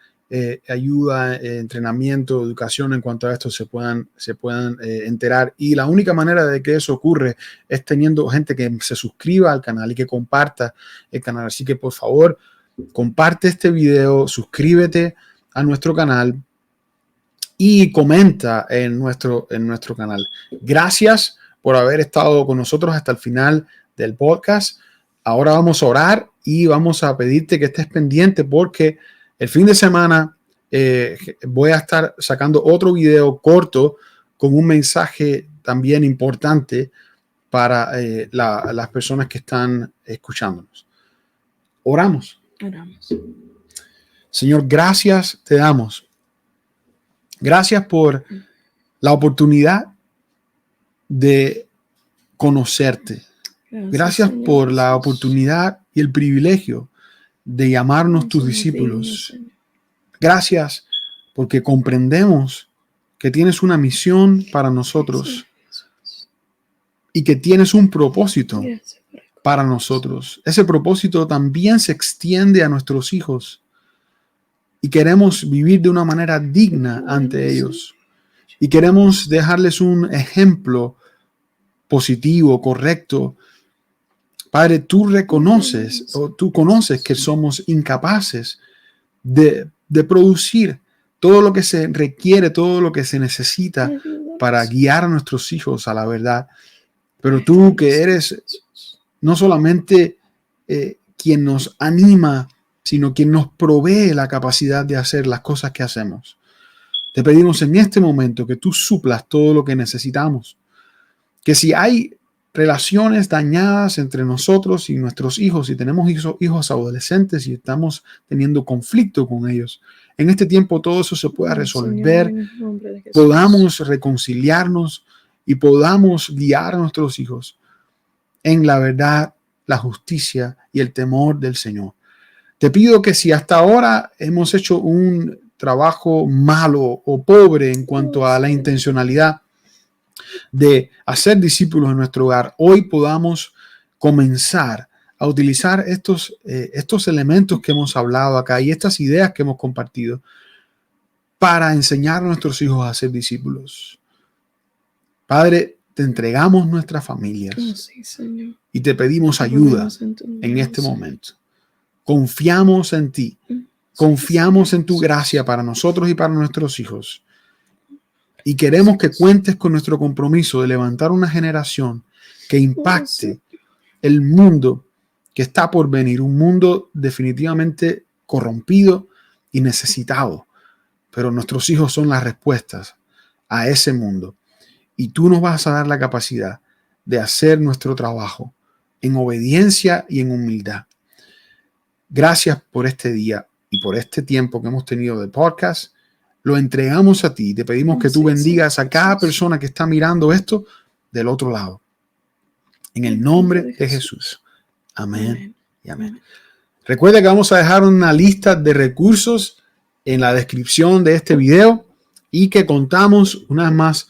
ayuda, entrenamiento, educación en cuanto a esto se puedan enterar. Y la única manera de que eso ocurre es teniendo gente que se suscriba al canal y que comparta el canal. Así que, por favor, comparte este video, suscríbete a nuestro canal y comenta en nuestro canal. Gracias por haber estado con nosotros hasta el final del podcast. Ahora vamos a orar y vamos a pedirte que estés pendiente, porque el fin de semana voy a estar sacando otro video corto con un mensaje también importante para las personas que están escuchándonos. Oramos. Señor, gracias te damos. Gracias por la oportunidad de conocerte. Gracias por la oportunidad y el privilegio de llamarnos tus discípulos. Gracias porque comprendemos que tienes una misión para nosotros y que tienes un propósito para nosotros. Ese propósito también se extiende a nuestros hijos y queremos vivir de una manera digna ante ellos. Y queremos dejarles un ejemplo positivo, correcto. Padre, tú conoces que somos incapaces de producir todo lo que se requiere, todo lo que se necesita para guiar a nuestros hijos a la verdad. Pero tú, que eres no solamente quien nos anima, sino quien nos provee la capacidad de hacer las cosas que hacemos. Te pedimos en este momento que tú suplas todo lo que necesitamos. Que si hay relaciones dañadas entre nosotros y nuestros hijos, si tenemos hijos adolescentes y estamos teniendo conflicto con ellos, en este tiempo todo eso se pueda resolver, Señor, podamos reconciliarnos y podamos guiar a nuestros hijos en la verdad, la justicia y el temor del Señor. Te pido que si hasta ahora hemos hecho un trabajo malo o pobre en cuanto a la intencionalidad de hacer discípulos en nuestro hogar, hoy podamos comenzar a utilizar estos elementos que hemos hablado acá y estas ideas que hemos compartido para enseñar a nuestros hijos a ser discípulos. Padre, te entregamos nuestras familias y te pedimos ayuda en este momento. Confiamos en ti, confiamos en tu gracia para nosotros y para nuestros hijos. Y queremos que cuentes con nuestro compromiso de levantar una generación que impacte el mundo que está por venir, un mundo definitivamente corrompido y necesitado. Pero nuestros hijos son las respuestas a ese mundo. Y tú nos vas a dar la capacidad de hacer nuestro trabajo en obediencia y en humildad. Gracias por este día y por este tiempo que hemos tenido de podcast. Lo entregamos a ti. Te pedimos que tú bendigas a cada persona que está mirando esto del otro lado. En el nombre de Jesús. Amén y amén. Recuerda que vamos a dejar una lista de recursos en la descripción de este video y que contamos una vez más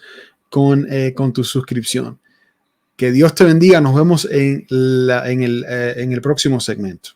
con tu suscripción. Que Dios te bendiga. Nos vemos en el próximo segmento.